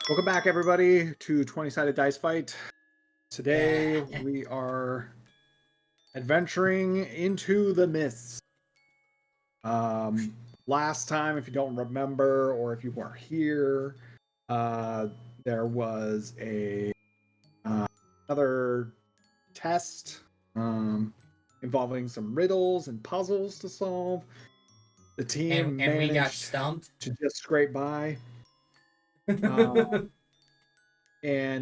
Welcome back, everybody, to 20-sided dice fight. Today we are adventuring into the mists. Last time, if you don't remember, or if you weren't here, there was another test involving some riddles and puzzles to solve. The team and we got managed stumped to just scrape by. And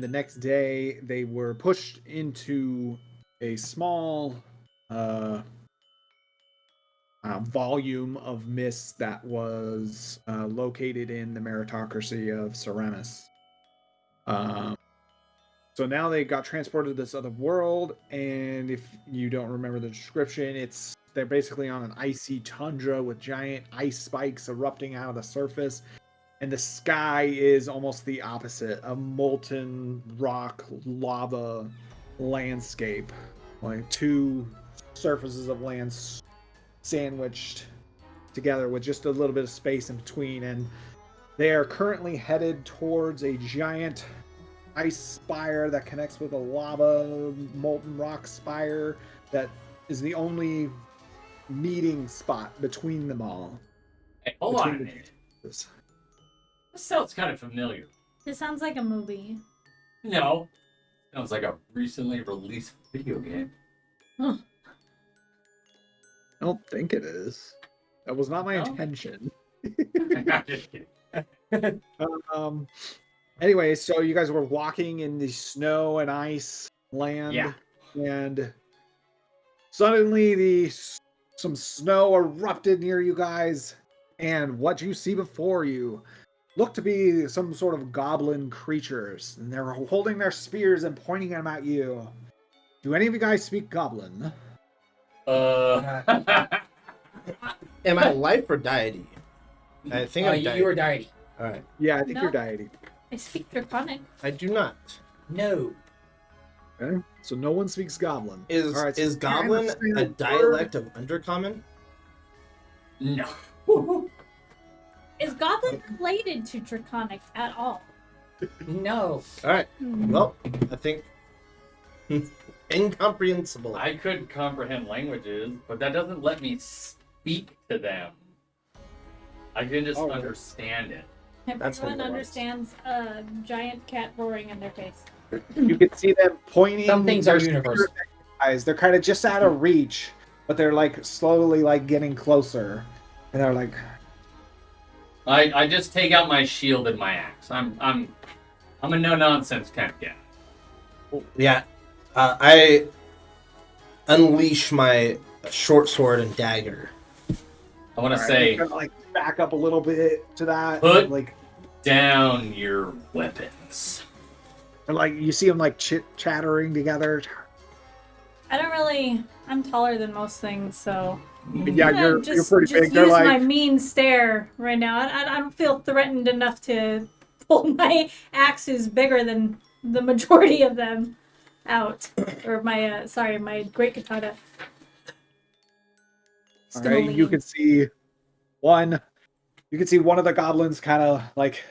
the next day, they were pushed into a small volume of mist that was located in the meritocracy of Cer'Venora. So now they got transported to this other world, and if you don't remember the description, they're basically on an icy tundra with giant ice spikes erupting out of the surface. And the sky is almost the opposite, a molten rock lava landscape, like two surfaces of land sandwiched together with just a little bit of space in between. And they are currently headed towards a giant ice spire that connects with a lava molten rock spire that is the only meeting spot between them all. Hey, hold on a minute. This sounds kind of familiar. This sounds like a movie. No. Sounds like a recently released video game. Huh. I don't think it is. That was not my intention. I'm just kidding. Anyway, so you guys were walking in the snow and ice land. Yeah. And suddenly some snow erupted near you guys. And what you see before you look to be some sort of goblin creatures, and they're holding their spears and pointing them at you. Do any of you guys speak goblin? Am I life or deity? I think I'm deity. You were deity. All right. Yeah, I think No. you're deity. I speak Draconic. I do not. No. Okay, so no one speaks goblin. Is All right, so is you can't goblin understand a word. dialect of undercommon? No. Is Goblin related to Draconic at all? No. All right. Well, I think incomprehensible. I could comprehend languages, but that doesn't let me speak to them. I can just understand it. That's Everyone what it was. understands a giant cat roaring in their face. You can see them pointing. Some things are their universal. spears at you guys. They're kind of just out of reach, but they're like slowly like getting closer, and they're like, I just take out my shield and my axe. I'm a no nonsense kind of guy. Yeah. I unleash my short sword and dagger. I want to all right, say, you're gonna, like back up a little bit to that. Put- like, down your weapons. and, like you see them like chattering together. I don't really. I'm taller than most things, so. Yeah, I'm gonna you're just pretty big. They're use like, my mean stare right now. I don't feel threatened enough to pull my axes bigger than the majority of them out. Or my, my great katana. all right, you can see one. You can see one of the goblins kind of like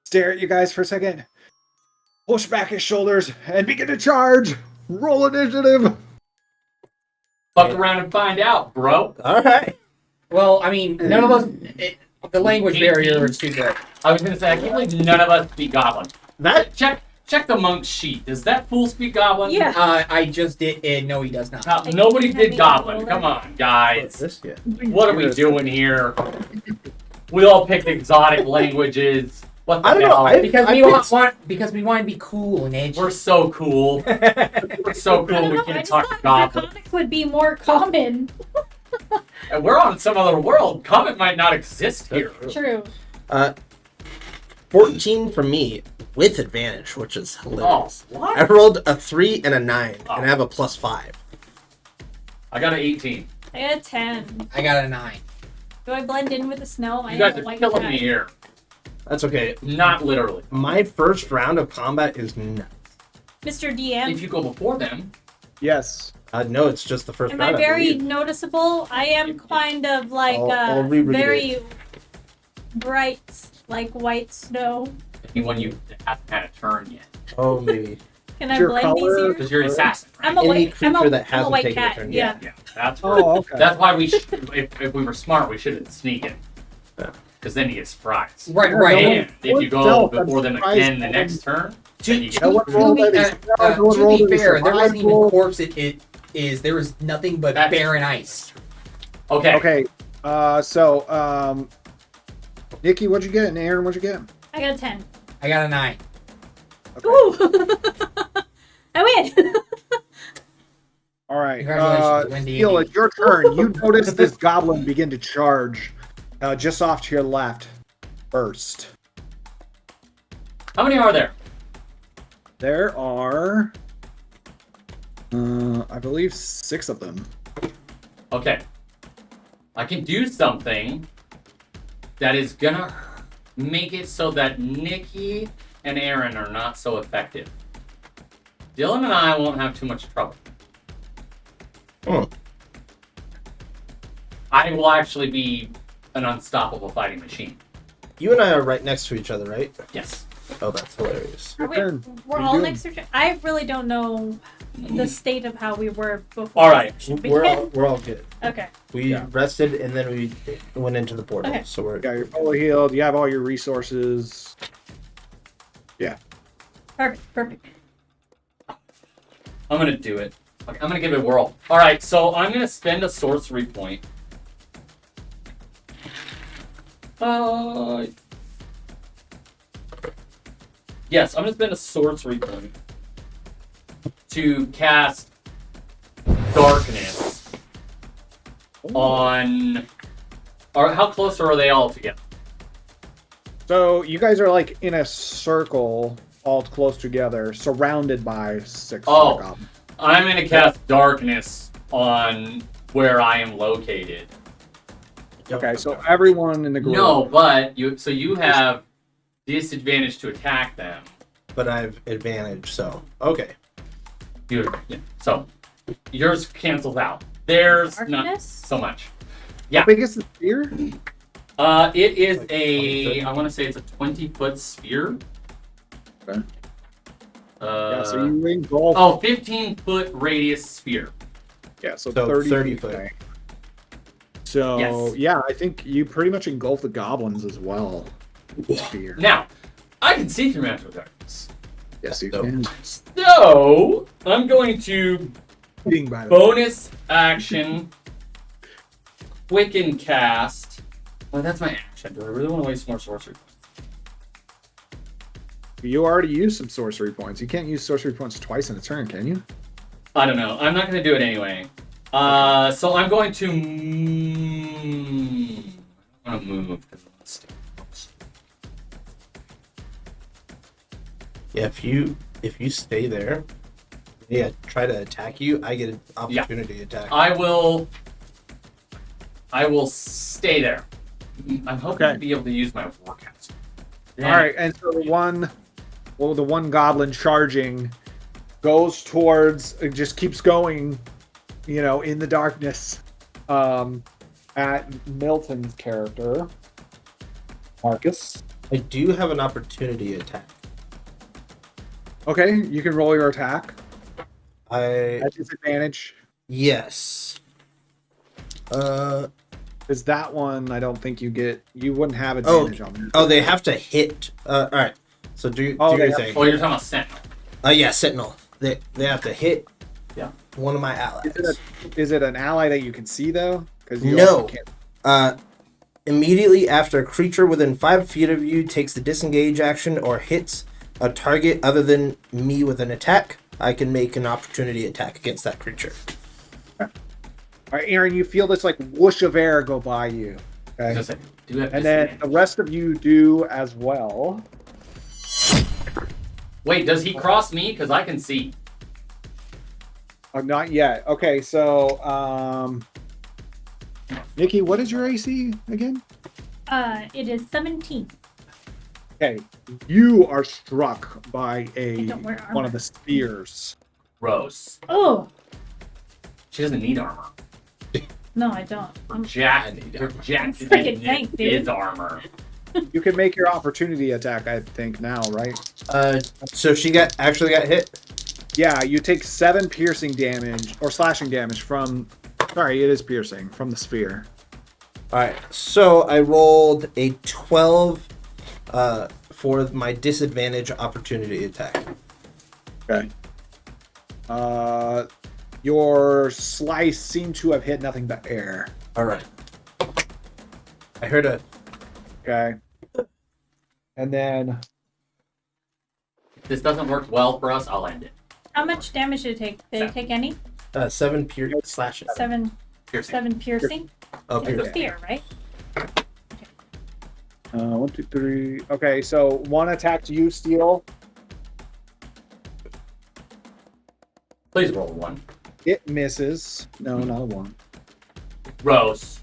stare at you guys for a second, push back his shoulders, and begin to charge. Roll initiative. Fuck around and find out, bro. All right. Well, I mean, none of us. The language barrier is too good. I was gonna say, I can't believe none of us speak Goblin. That Check the monk's sheet. Does that fool speak Goblin? Yeah. I just did. No, he does not. Nobody I did can't Goblin. make Come on, what's guys. this yet? What are we doing here? We all picked exotic languages. What the I don't know, hell? Because we want to be cool and edgy. We're so cool. We're so I cool. don't We know, I can't just talk thought Goblin. Draconic would be more common. And we're on some other world. Comet might not exist here. True. 14 for me with advantage, which is hilarious. Oh, what? I rolled a 3 and a 9, Oh. and I have a +5. I got an 18. I got a 10. I got a 9. Do I blend in with the snow? I You guys don't are like killing that. me here. That's okay. Not literally. My first round of combat is nuts. Mr. DM, If you go before them, Yes. No, it's just the first am round. I very believe. noticeable? I am kind of like I'll reread very it. bright, like white snow. Anyone you haven't had a turn yet. Oh, maybe. Can I Your blend these color- here? Because you're an assassin, right? I'm a Any white. I'm creature that I'm a hasn't white taken a cat. turn Yeah. Yeah, that's where, Oh, okay. that's why we should. If we were smart, we shouldn't sneak it. Yeah. Because then you get surprised. Right, Yeah, right. no And if you go Stealth, I'm before them surprised again the no next turn, To, then you get No one to rolled be, any spell, no one rolled to be any fair, there wasn't even survival. corpse. It is. There was nothing but That's- barren ice. okay. Okay. So, Nikki, what'd you get? And Aaron, what'd you get? I got a 10. I got a 9. Okay. Ooh! I win. All right. Congratulations, Wendy. Steele, it's your turn. You notice this goblin begin to charge just off to your left first. How many are there? There are, I believe, 6 of them. Okay. I can do something that is gonna make it so that Nikki and Aaron are not so effective. Dylan and I won't have too much trouble. Hmm. I will actually be an unstoppable fighting machine. You and I are right next to each other, right? Yes. Oh, that's hilarious. Your Are we, turn. we're What are you all doing? next to each other. I really don't know the state of how we were before. All right. We're all good. Okay. We Yeah. rested and then we went into the portal. Okay. So we're Yeah, you're fully healed. You have all your resources. Perfect. I'm gonna do it. Okay, I'm gonna give it a whirl. All right, so I'm gonna spend a sorcery point. Yes, I'm gonna spend a sorcery point to cast darkness on. Or how close are they all together? So you guys are like in a circle, all close together, surrounded by 6 Oh. goblins. I'm gonna cast darkness on where I am located. Okay, so everyone in the group. No, but you have disadvantage to attack them. but I have advantage, so okay. Yeah. So yours cancels out. Theirs not Darkness? so much. How big is the sphere? It is Like a 20 foot? I want to say it's a 20-foot sphere. Okay. Uh, Yeah, so you engulf. 15-foot radius sphere. Yeah, so So 30, 30 feet. foot. Okay. So Yes. yeah, I think you pretty much engulf the goblins as well. Sphere. Now, I can see through magical darkness. Yes, you So- can. So I'm going to Being by the way. bonus action quicken cast. Oh, that's my action. Do I really want to waste more sorcery points? You already used some sorcery points. You can't use sorcery points twice in a turn, can you? I don't know. I'm not going to do it anyway. So I'm going to. I want to move. Yeah, if you stay there, try to attack you, I get an opportunity to attack. I will stay there. I'm hoping Okay. to be able to use my forecast. All right, and so the one goblin charging goes towards, it just keeps going, in the darkness, at Milton's character, Marcus. I do have an opportunity attack. Okay, you can roll your attack I at disadvantage. yes. Because that one, I don't think you wouldn't have advantage on that. Oh, they have to hit. All right. So do Oh, your they thing. Oh, you're talking about Sentinel. Yeah, Sentinel. They have to hit. Yeah. One of my allies. Is it an ally that you can see though? Because No. Immediately after a creature within 5 feet of you takes the disengage action or hits a target other than me with an attack, I can make an opportunity attack against that creature. All right, Aaron, you feel this like whoosh of air go by you. Okay. Just like, do you have And then the disadvantage? rest of you do as well. Wait, does he cross me? Because I can see. Oh, not yet. Okay, so Nikki, what is your AC again? It is 17. Okay, you are struck by I don't wear one of armor. the spears. Gross. Oh She doesn't need armor. no, I don't. Jack, need you're armor. Jack I'm freaking tank, dude. is armor. You can make your opportunity attack, I think, now, right? So she actually got hit. Yeah, you take 7 piercing damage or slashing damage from. Sorry, it is piercing from the sphere. All right. So I rolled a 12 for my disadvantage opportunity attack. Okay. Your slice seemed to have hit nothing but air. All right. I heard a. Okay. And then If this doesn't work well for us, I'll end it. How much damage did it take? Did it take any? 7 slashes. Seven Piercing. piercing? Okay. It's a spear, right? 1, 2, 3. Okay, so 1 attack to you, Steel. Please roll 1. It misses. No, not a 1. Gross.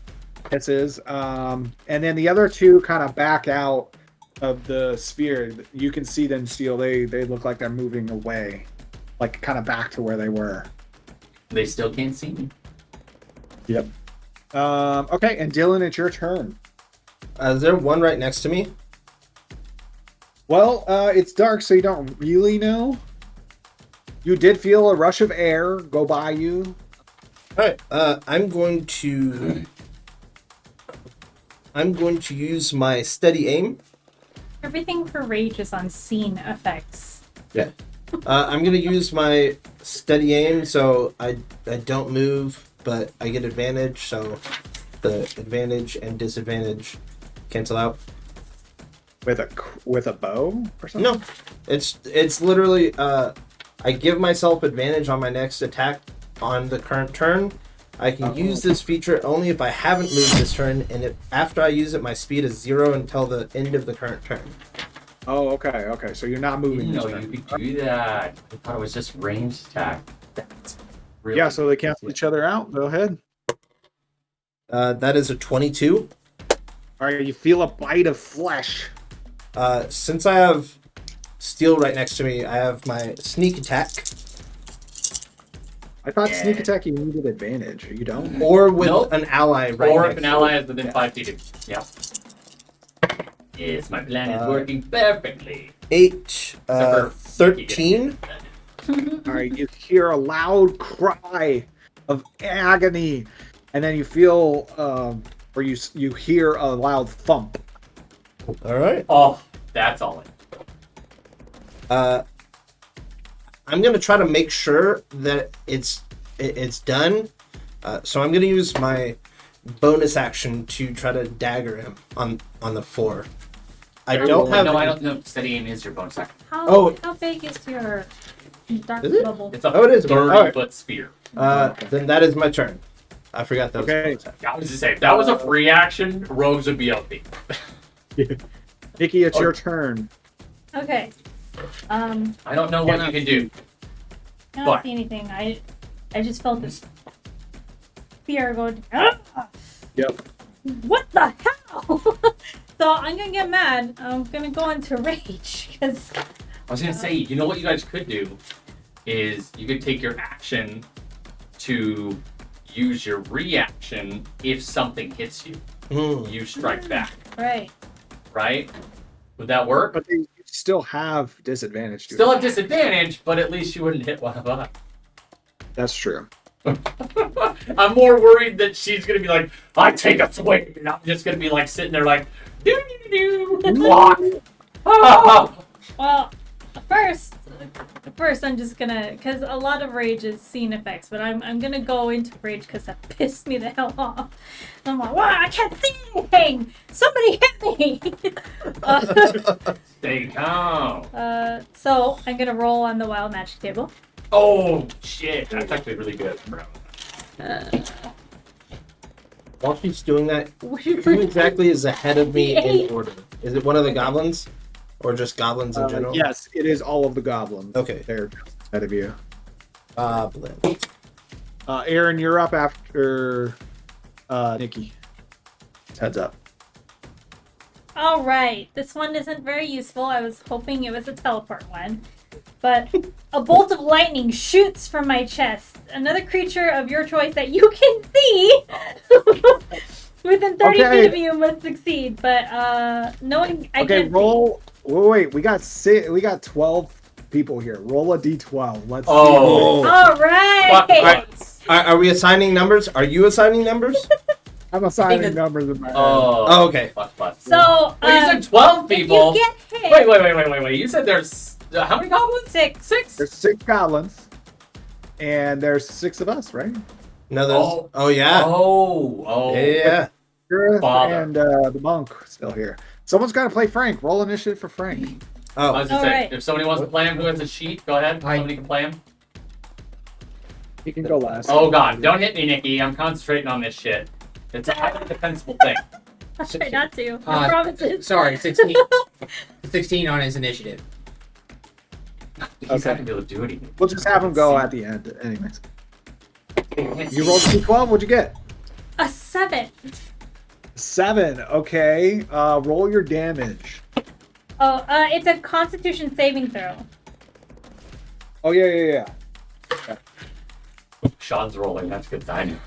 Misses. And then the other 2 kind of back out of the sphere. You can see them, Steel. They look like they're moving away, like kind of back to where they were. They still can't see me. Yep. Okay, and Dylan, it's your turn. Is there one right next to me? Well, it's dark, so you don't really know. You did feel a rush of air go by you. All right. I'm going to use my steady aim. Everything for rage is on scene effects. Yeah. I'm gonna use my steady aim, so I don't move, but I get advantage. So the advantage and disadvantage cancel out. With a bow or something? No, it's literally I give myself advantage on my next attack on the current turn. I can use this feature only if I haven't moved this turn, and after I use it, my speed is 0 until the end of the current turn. Oh, okay, okay. So you're not moving this No, turn. you could do that. I thought it was just ranged attack. That's really Yeah, so they cancel each other out. Go ahead. That is a 22. All right, you feel a bite of flesh. Since I have steel right next to me, I have my sneak attack. I thought sneak attack you needed advantage. You don't? Or with Nope. an ally right Or next if an to ally me. is within 5 feet of you. Yeah. Yes, my plan is working perfectly. 8, Except for 13. All right, you hear a loud cry of agony, and then you feel, or you hear a loud thump. All right. Oh, that's all it. I'm gonna try to make sure that it's done. So I'm gonna use my bonus action to try to dagger him on the floor. I don't have. No, I don't know. Steady aim is your bonus action. How big is your dark Is it? bubble? It's a Oh, it is. 30-foot sphere. Then that is my turn. I forgot that was Okay. bonus action. I was just saying, if that was a free action, rogues would be OP. Nikki, it's your turn. Okay. I don't know what you can do. I don't What? see anything. I just felt this fear going. Ah! Yep. What the hell? So I'm gonna get mad. I'm gonna go into rage because I was gonna say, you know what you guys could do is you could take your action to use your reaction if something hits you. You strike back, right. right? Would that work? But you still have disadvantage. To Still it. have disadvantage, but at least you wouldn't hit one of us. That's true. I'm more worried that she's gonna be like, I take a swing, and I'm just gonna be like sitting there like, doo doo doo block. Ah! Well, first I'm just gonna, because a lot of rage is scene effects, but I'm gonna go into rage because that pissed me the hell off. I'm like, wow, I can't see anything. Somebody hit me. Stay calm. So I'm gonna roll on the wild magic table. Oh shit, that's actually really good, bro. While she's doing that, who exactly is ahead of me in order? Is it one of the goblins, or just goblins in general? Yes, it is all of the goblins. Okay. They're ahead of you. Goblin. Aaron, you're up after Nikki. Heads up. All right, this one isn't very useful. I was hoping it was a teleport one. But a bolt of lightning shoots from my chest. Another creature of your choice that you can see Within 30 Okay. feet of you must succeed, but knowing I Okay, can't roll. Wait, we got 12 people here. Roll a d12. Let's Oh. see. All right. Fuck butts. Are we assigning numbers? Are you assigning numbers? see. I'm assigning that- numbers in my head. Oh, okay. Fuck butts. So Well, you said 12 if people. you get hit, Wait. You said there's how many goblins? 6. 6? There's 6 goblins, and there's 6 of us, right? No, there's. Oh, yeah. Oh. Yeah. Gareth Father. and the monk still here. Someone's got to play Frank. Roll initiative for Frank. I Oh, was gonna say, Alright. if somebody wants to play him who has a sheet, go ahead. Somebody can play him. He can go last. Oh god, don't hit me, Nikki. I'm concentrating on this shit. It's a highly defensible thing. I'll try not to. No Uh, promises. Sorry, 16. 16 on his initiative. He's Okay. not gonna be able to do anything. We'll just have him go at the end, anyways. You rolled a d12. What'd you get? A 7. 7. Okay. Roll your damage. Oh, it's a Constitution saving throw. Oh yeah. Sean's rolling. That's good timing.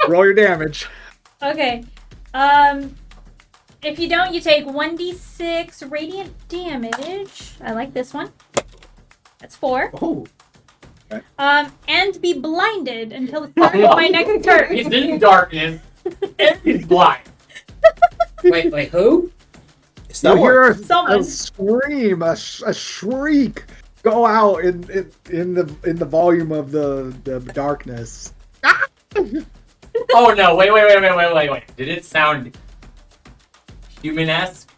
Roll your damage. Okay. If you don't, you take 1d6 radiant damage. I like this one. That's 4. oh. And be blinded until the start of my next turn. He's in darkness. And he's blind. Wait, who? It's You not hear work. a Someone. scream, a shriek go out in the volume of the darkness. Oh no! Wait! Did it sound human-esque?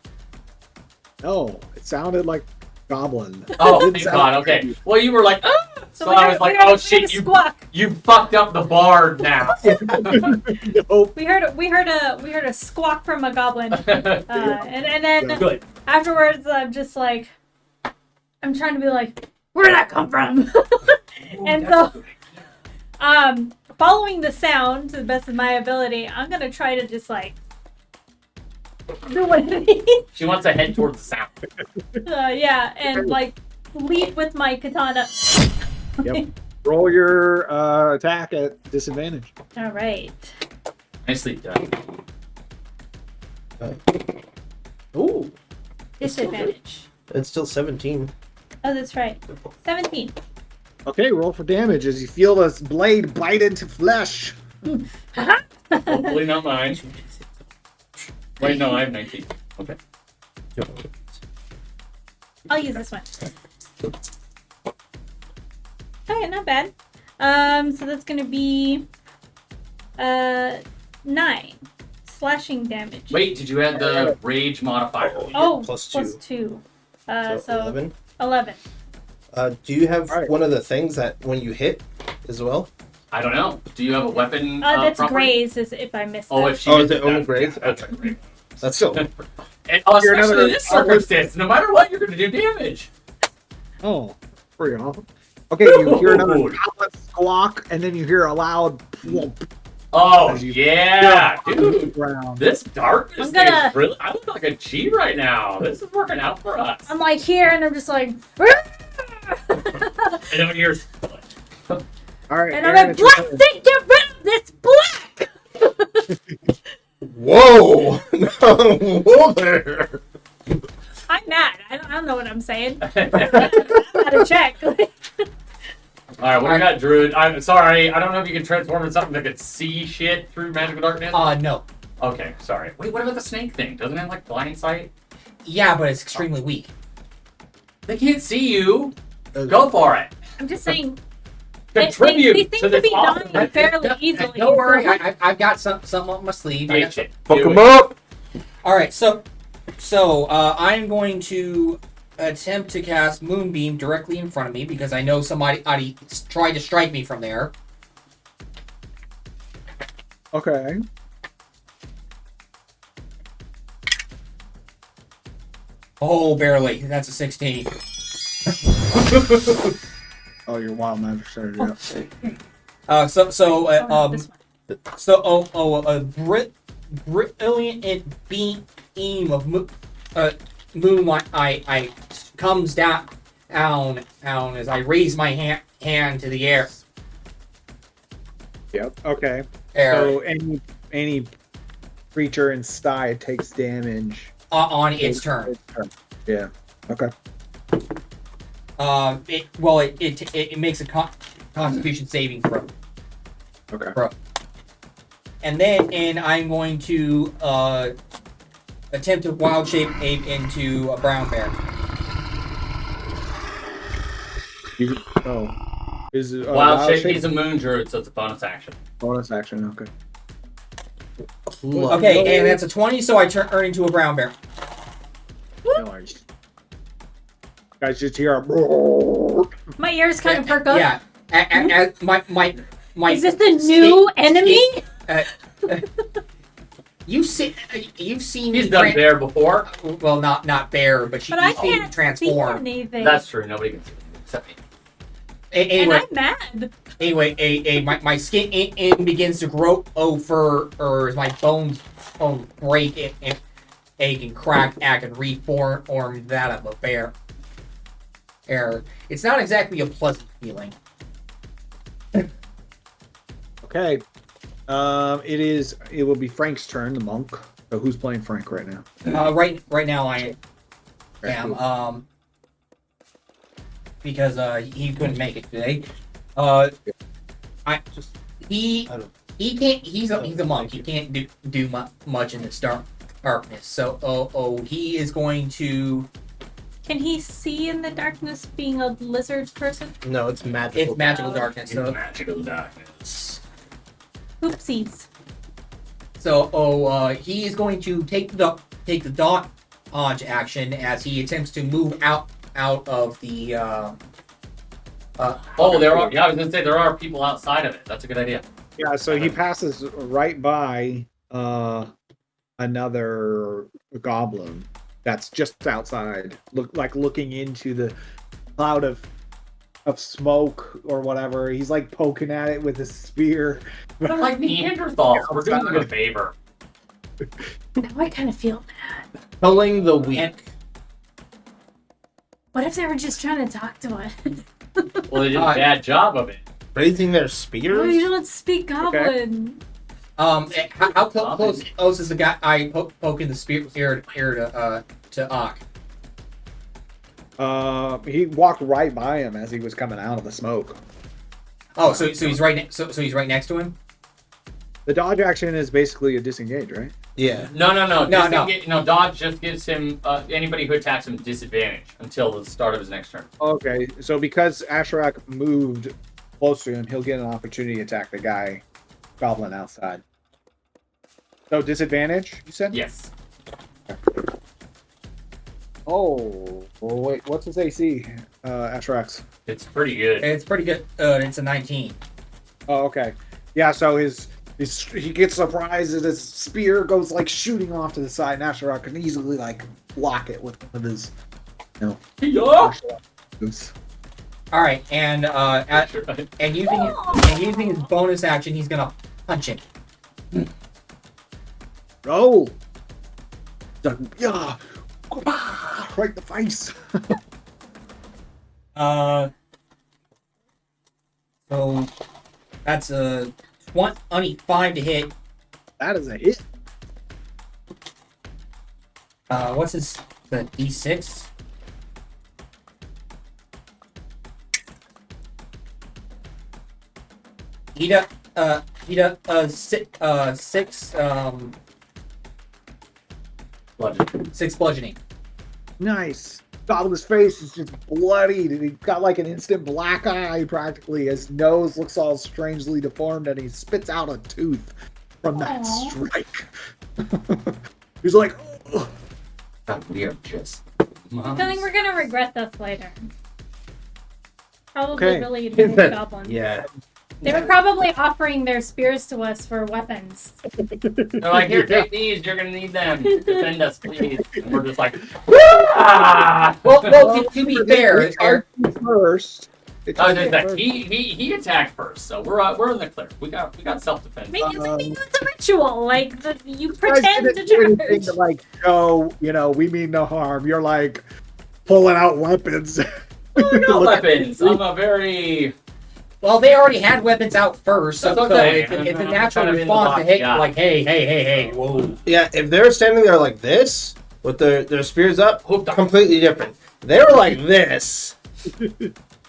No, it sounded like goblin. Oh, It didn't thank sound God. like Okay. Well, you were like, ah! So we I heard- was like, we heard- oh we heard shit, a squawk. you fucked up the bard now. Nope. We heard a squawk from a goblin. And then Good. afterwards, I'm just like, I'm trying to be like, where did that come from? And so, following the sound to the best of my ability, I'm gonna try to just like do what it needs. She wants to head towards the sound. Yeah, and like lead with my katana. Yep. Roll your attack at disadvantage. All right. Nicely done. Ooh. Disadvantage. It's still 17. Oh, that's right. 17. Okay, roll for damage as you feel this blade bite into flesh. Hopefully not mine. Wait, no, I have 19. Okay. I'll use this one. Okay, not bad. So that's gonna be 9 slashing damage. Wait, did you add the rage modifier? Oh, plus plus 2. So 11. 11. Do you have Alright. one of the things that when you hit as well? I don't know. Do you have a weapon? That's property? graze, as if I missed Oh, that. if she Oh, misses is it only that, graze? yeah, that's a great. That's still. And You're especially another- in this circumstance, no matter what, you're going to do damage. Oh, pretty awesome. Okay, you hear another Dude. goblin squawk, and then you hear a loud plump Oh, As you- yeah, on the dude. ground. This darkness I'm thing gonna- is really. I look like a G right now. This is working out for us. I'm like here, and I'm just like, And then you're. All right, and I'm Aaron, like, it's your black turn. thing, get rid of this black. Whoa! No, whoa there. I'm mad. I don't know what I'm saying. I gotta check. All right, what do we got, Druid? I'm sorry. I don't know if you can transform into something that could see shit through magical darkness. No. Okay, sorry. Wait, what about the snake thing? Doesn't it have like blind sight? Yeah, but it's extremely weak. They can't see you. Go for it. I'm just saying. Contribute they to seem to this be awesome. dying fairly easily. Don't worry, I've got something up my sleeve. I Yeah, got shit. Fuck Do him it. up! Alright, so I'm going to attempt to cast Moonbeam directly in front of me because I know somebody tried to strike me from there. Okay. Oh, barely. That's a 16. Oh, your wild magic started. Yeah. This one. A brilliant beam of moonlight I comes down as I raise my hand to the air. Yep. Okay. Air. So any creature inside takes damage on its turn. Yeah. Okay. It makes a Constitution saving throw. Okay. And then I'm going to attempt to wild shape ape into a brown bear. Wild shape, he's a moon druid, so it's a bonus action. Bonus action, okay. Okay, and that's a 20, so I turn into a brown bear. No worries. Guys, just hear a... My ears kind of perk up. Yeah. My Is this the new enemy? You've seen He's done bear before. Well, not bear, but But I you've seen him can't see transform. anything. That's true. Nobody can see it except me. Anyway, And I'm mad. Anyway, my skin begins to grow over, or my bones break and ache and crack, and reform that of a bear. It's not exactly a pleasant feeling. Okay. It will be Frank's turn, the monk. So who's playing Frank right now? Right now I am. Cool. Because he couldn't make it today. He can't. He's a monk. He can't do much in this darkness. So he is going to. Can he see in the darkness being a lizard person? No, it's magical. It's magical darkness. So Magical darkness. Oopsies. So he is going to take the dodge action as he attempts to move out of the. There are. Yeah, I was gonna say there are people outside of it. That's a good idea. Yeah, so he passes right by another goblin that's just outside, looking into the cloud of smoke or whatever. He's like poking at it with a spear. They're like Neanderthals. We're doing them a favor. Now I kind of feel bad. Killing the weak. What if they were just trying to talk to us? Well, they did a bad job of it. Raising their Oh, spears? you don't speak goblin. How close is the guy poking the spear to Ock? He walked right by him as he was coming out of the smoke. Oh, so he's right so he's right next to him. The dodge action is basically a disengage, right? Yeah. No. No. Dodge just gives him anybody who attacks him disadvantage until the start of his next turn. Okay, so because Asherak moved close to him, he'll get an opportunity to attack the goblin outside. So disadvantage, you said? Yes. Oh, well, wait, what's his AC? Asherak's. It's pretty good. It's pretty good. It's a 19. Oh, okay. Yeah, so he gets surprised as his spear goes like shooting off to the side, and Asherak can easily like block it with one of his, martial moves. All right, and using his bonus action, he's gonna punch him. Roll. Yeah. Right in the face. So that's a 25 to hit. That is a hit. What's the D6? He does 6 Bludgeon. 6 bludgeoning. Nice. Goblin's face is just bloodied, and he's got like an instant black eye practically. His nose looks all strangely deformed, and he spits out a tooth from that strike. He's like, ugh. We are just. I'm feeling we're gonna regret this later. Probably Okay. really advanced goblins. Yeah. They were probably offering their spears to us for weapons. They're like, here, take these. You're gonna need them. Defend us, please. And we're just like, ah! Well, to be fair, first. He attacked first, so we're in the clear. We got self defense. Maybe it's a ritual. Like you You guys pretend didn't to do anything charge. to like show, we mean no harm. You're like pulling out weapons. No weapons. I'm a very Well, they already had weapons out first, so, That's okay. so it's a I'm natural kind of in the response to box, hit, yeah. like, hey, whoa. Yeah, if they're standing there like this, with their spears up, Hooked up. completely different. They were like this.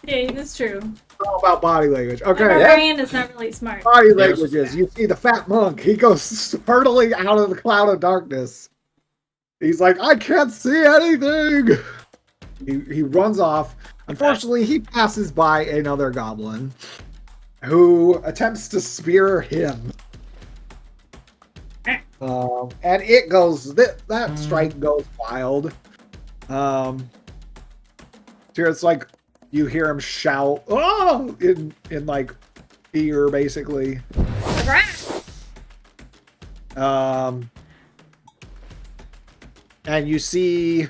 Yeah, that's true. It's all about body language. My Okay. barbarian is not really smart. Body There's- languages. You see the fat monk. He goes hurtling out of the cloud of darkness. He's like, I can't see anything. He runs off. Unfortunately, he passes by another goblin who attempts to spear him. And it goes, that strike goes wild. So it's like, you hear him shout, oh, in like fear, basically. And you see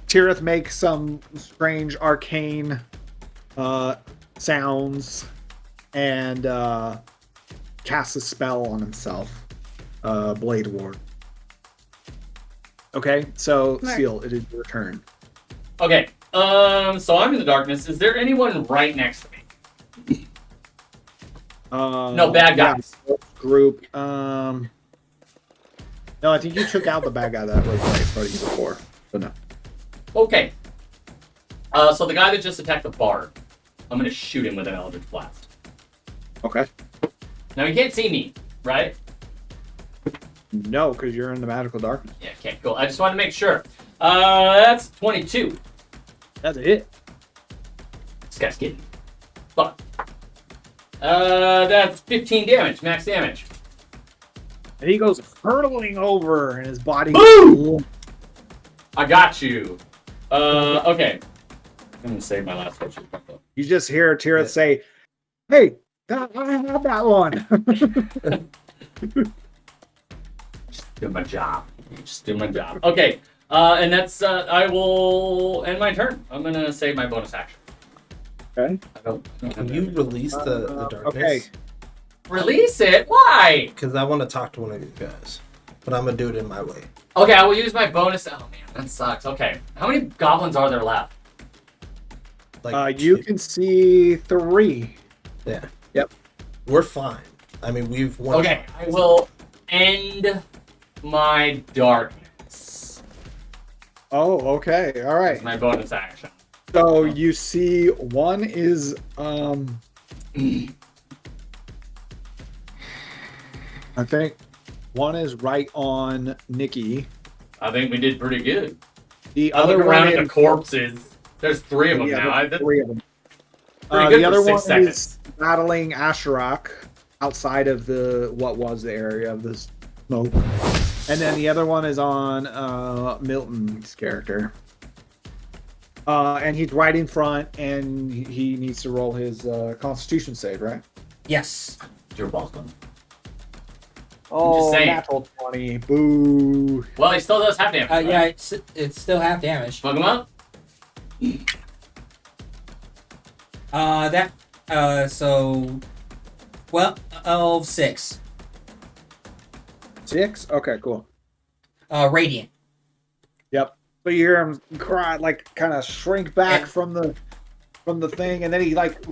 Tirith make some strange arcane sounds and cast a spell on himself. Blade Ward. Okay, so Smart. Seal, it is your turn. Okay. So I'm in the darkness. Is there anyone right next to me? No, bad guys. Yeah, group. No, I think you took out the bad guy that was right in front of you before. But no. Okay. So the guy that just attacked the bard, I'm gonna shoot him with an Eldritch Blast. Okay. Now he can't see me, right? No, because you're in the magical darkness. Yeah, okay, cool. I just wanted to make sure. That's 22. That's it. This guy's getting fucked. That's 15 damage, max damage. And he goes hurtling over, and his body. Boom! I got you. Okay. I'm gonna save my last one. You just hear Tirith say, "Hey, I have that one." Just do my job. Just do my job. Okay. And that's I will end my turn. I'm gonna save my bonus action. Okay. I don't Can have you that. release the darkness? Okay. Release it? Why? Because I want to talk to one of you guys. But I'm going to do it in my way. Okay, I will use my bonus. Oh man, that sucks. Okay. How many goblins are there left? You can see 3. Yeah. Yep. We're fine. I mean, we've won. Okay, I will end my darkness. Oh, okay. All right. That's my bonus action. So you see one is I think one is right on Nikki. I think we did pretty good. The I other look around one at the is corpses. There's 3 of them yeah, now. there's 3 of them. Pretty good The for other 6 one seconds. is battling Asherak outside of what was the area of the smoke. And then the other one is on Milton's character. And he's right in front, and he needs to roll his Constitution save, right? Yes. You're welcome. Oh, saying. natural 20. Boo. Well, he still does have damage. right? Yeah, it's still half damage. Fuck him up. So 6. 6? Okay, cool. Radiant. Yep. So you hear him cry, like kind of shrink back And- from the thing, and then he like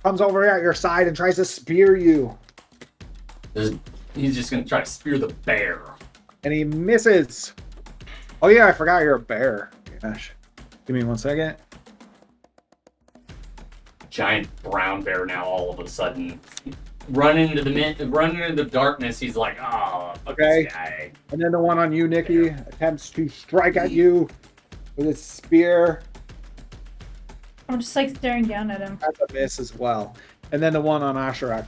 comes over at your side and tries to spear you, He's just gonna try to spear the bear. and he misses. Oh yeah, I forgot you're a bear. Gosh, give me 1 second. Giant brown bear now all of a sudden. Run into the darkness. He's like, oh, fuck Okay. this guy. And then the one on you, Nikki, attempts to strike at you with his spear. I'm just like staring down at him. That's a miss as well. And then the one on Asherak,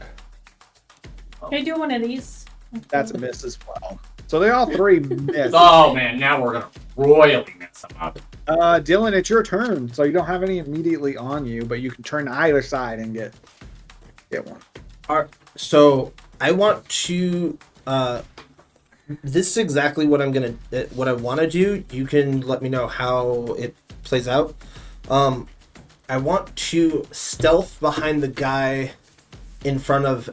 Can I do one of these? that's a miss as well. So they all 3 miss. Oh man, now we're gonna royally mess him up. Dylan, it's your turn. So you don't have any immediately on you, but you can turn to either side and get one. So I want to. This is exactly what I'm gonna. What I want to do. You can let me know how it plays out. I want to stealth behind the guy in front of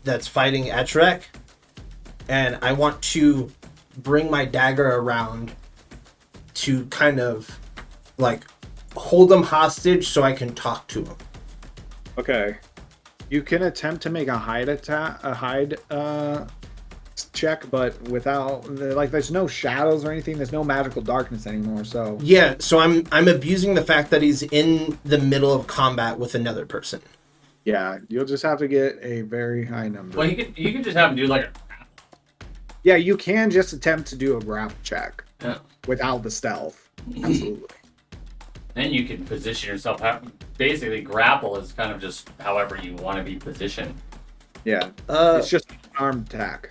that's fighting Atrak, and I want to bring my dagger around to kind of like hold him hostage so I can talk to him. Okay. You can attempt to make a hide check, but without there's no shadows or anything. There's no magical darkness anymore. So Yeah, so I'm abusing the fact that he's in the middle of combat with another person. yeah, you'll just have to get a very high number. Well, you could just have him do like a. Yeah, you can just attempt to do a grapple check Yeah. without the stealth. Absolutely. Then you can position yourself. Basically, grapple is kind of just however you want to be positioned. Yeah. It's just an armed attack.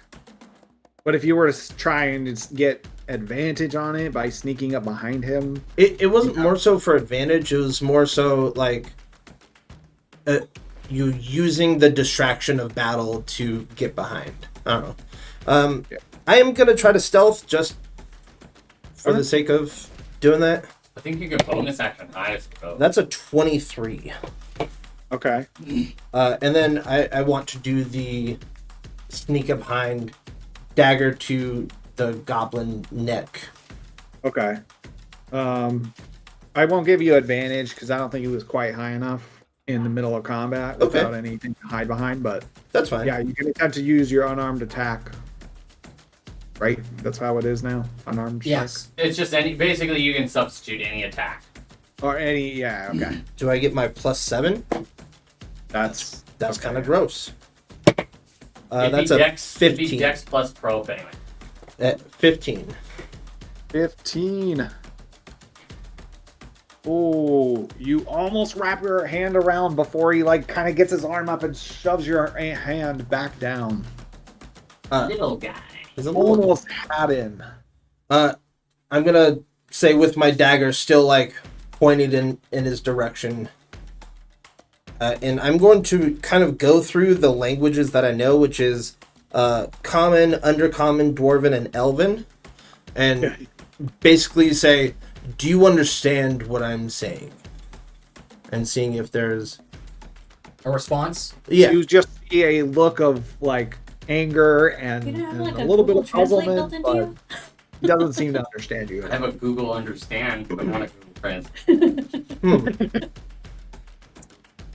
But if you were to try and get advantage on it by sneaking up behind him, It wasn't more so for advantage. It was more so like you using the distraction of battle to get behind. I don't know. I am gonna try to stealth just for the sake of doing that. I think you can bonus action highest go. That's a 23. okay. And then I want to do the sneak up behind, dagger to the goblin neck. Okay. I won't give you advantage because I don't think it was quite high enough in the middle of combat without anything to hide behind. But That's fine. yeah, you can attempt to use your unarmed attack. Right? That's how it is now. Unarmed. Yes. It's just basically you can substitute any attack. Or any. Yeah. Okay. Do I get my +7? That's That's okay. kind of gross. It'd That's be a Dex, it'd be 15. Dex plus Pro anyway. At 15. 15. Oh, you almost wrap your hand around before he kind of gets his arm up and shoves your hand back down. Little guy. Is it a little- Almost had him. I'm gonna say with my dagger still pointed in his direction. And I'm going to kind of go through the languages that I know, which is Common, Undercommon, Dwarven, and Elven. And basically say, do you understand what I'm saying? And seeing if there's... A response? Yeah. You just see a look of anger and, You don't have and a a little bit Google of Translate puzzlement, built into but you? he doesn't seem to understand you. I have a Google Understand, but not a Google Translate.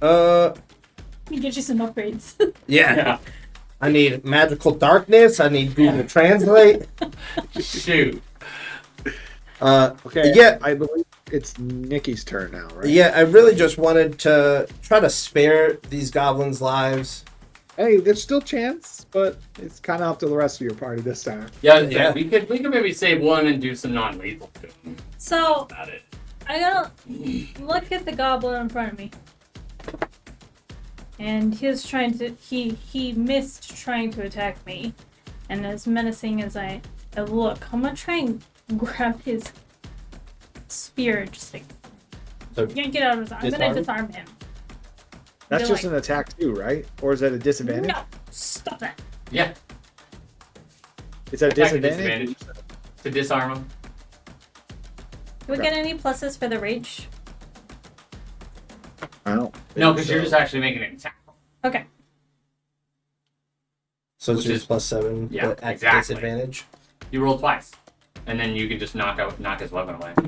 Let me get you some upgrades. Yeah. I need Magical Darkness. I need Google Translate. Shoot. Okay. Yeah. I believe it's Nikki's turn now, right? Yeah, I really just wanted to try to spare these goblins' lives. Hey, there's still chance, but it's kind of up to the rest of your party this time. Yeah. We could maybe save one and do some non-lethal to him. So, About it. I gotta look at the goblin in front of me. And he's trying to, he missed trying to attack me. And as menacing as I look, I'm gonna try and grab his spear and just So, yank it out of his arm. I'm gonna disarm him. That's You're just an attack too, right? Or is that a disadvantage? No! Stop that! Yeah. It's a Attack and disadvantage. To disarm him. Do we get any pluses for the rage? I don't. No, think because so. you're just actually making an attack. Okay. So it's Which just is- +7, yeah, but at exactly. disadvantage. You roll twice, and then you can just knock his weapon away. I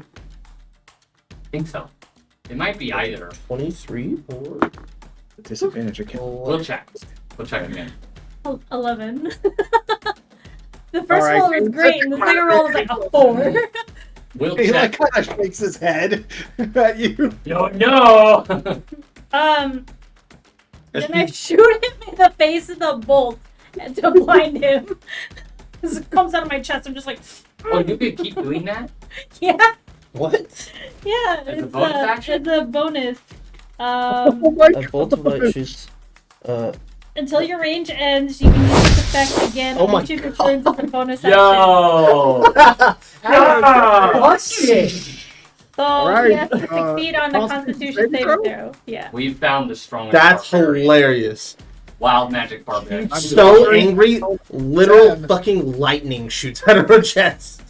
think so. It might be either. 23 or... Disadvantage. I can't. We'll check. We'll check again. 11. The first Alright. roll was great, and the second roll was like a 4. We'll He check. kind of shakes his head at you. No. Then I shoot him in the face with a bolt and to blind him. As it comes out of my chest, I'm just like, Oh, you could keep doing that? yeah, What? yeah, As a it's bonus action? it's a bonus. Oh my A bolt of light shoots... Until your range ends, you can use this effect again. Oh my each of your turns as a bonus action. Yo. So Alright, you have to succeed on the Constitution Constitution saving saving throw? throw. Yeah. We found the strongest. That's barbarian. hilarious. Wild magic barbarian. I'm So sorry. angry, literal 10. fucking lightning shoots out of her chest.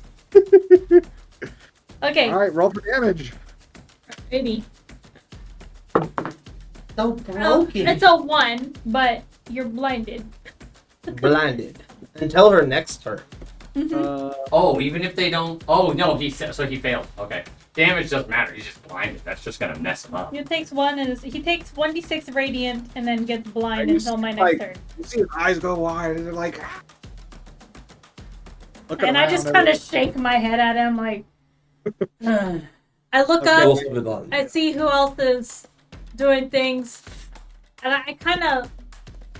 Okay. All right, roll for damage. Maybe. So broken. It's a 1, but you're blinded. Blinded. Until her next turn. Oh, even if they don't. Oh no, so he failed. Okay. damage doesn't matter. He's just blinded. That's just gonna mess him up. He takes 1d6 radiant and then gets blind I until my next like, turn. You see his eyes go wide, and they're like. looking And I around just kind of everywhere. shake my head at him like. I look Okay. up. I see who else is doing things, and I kind of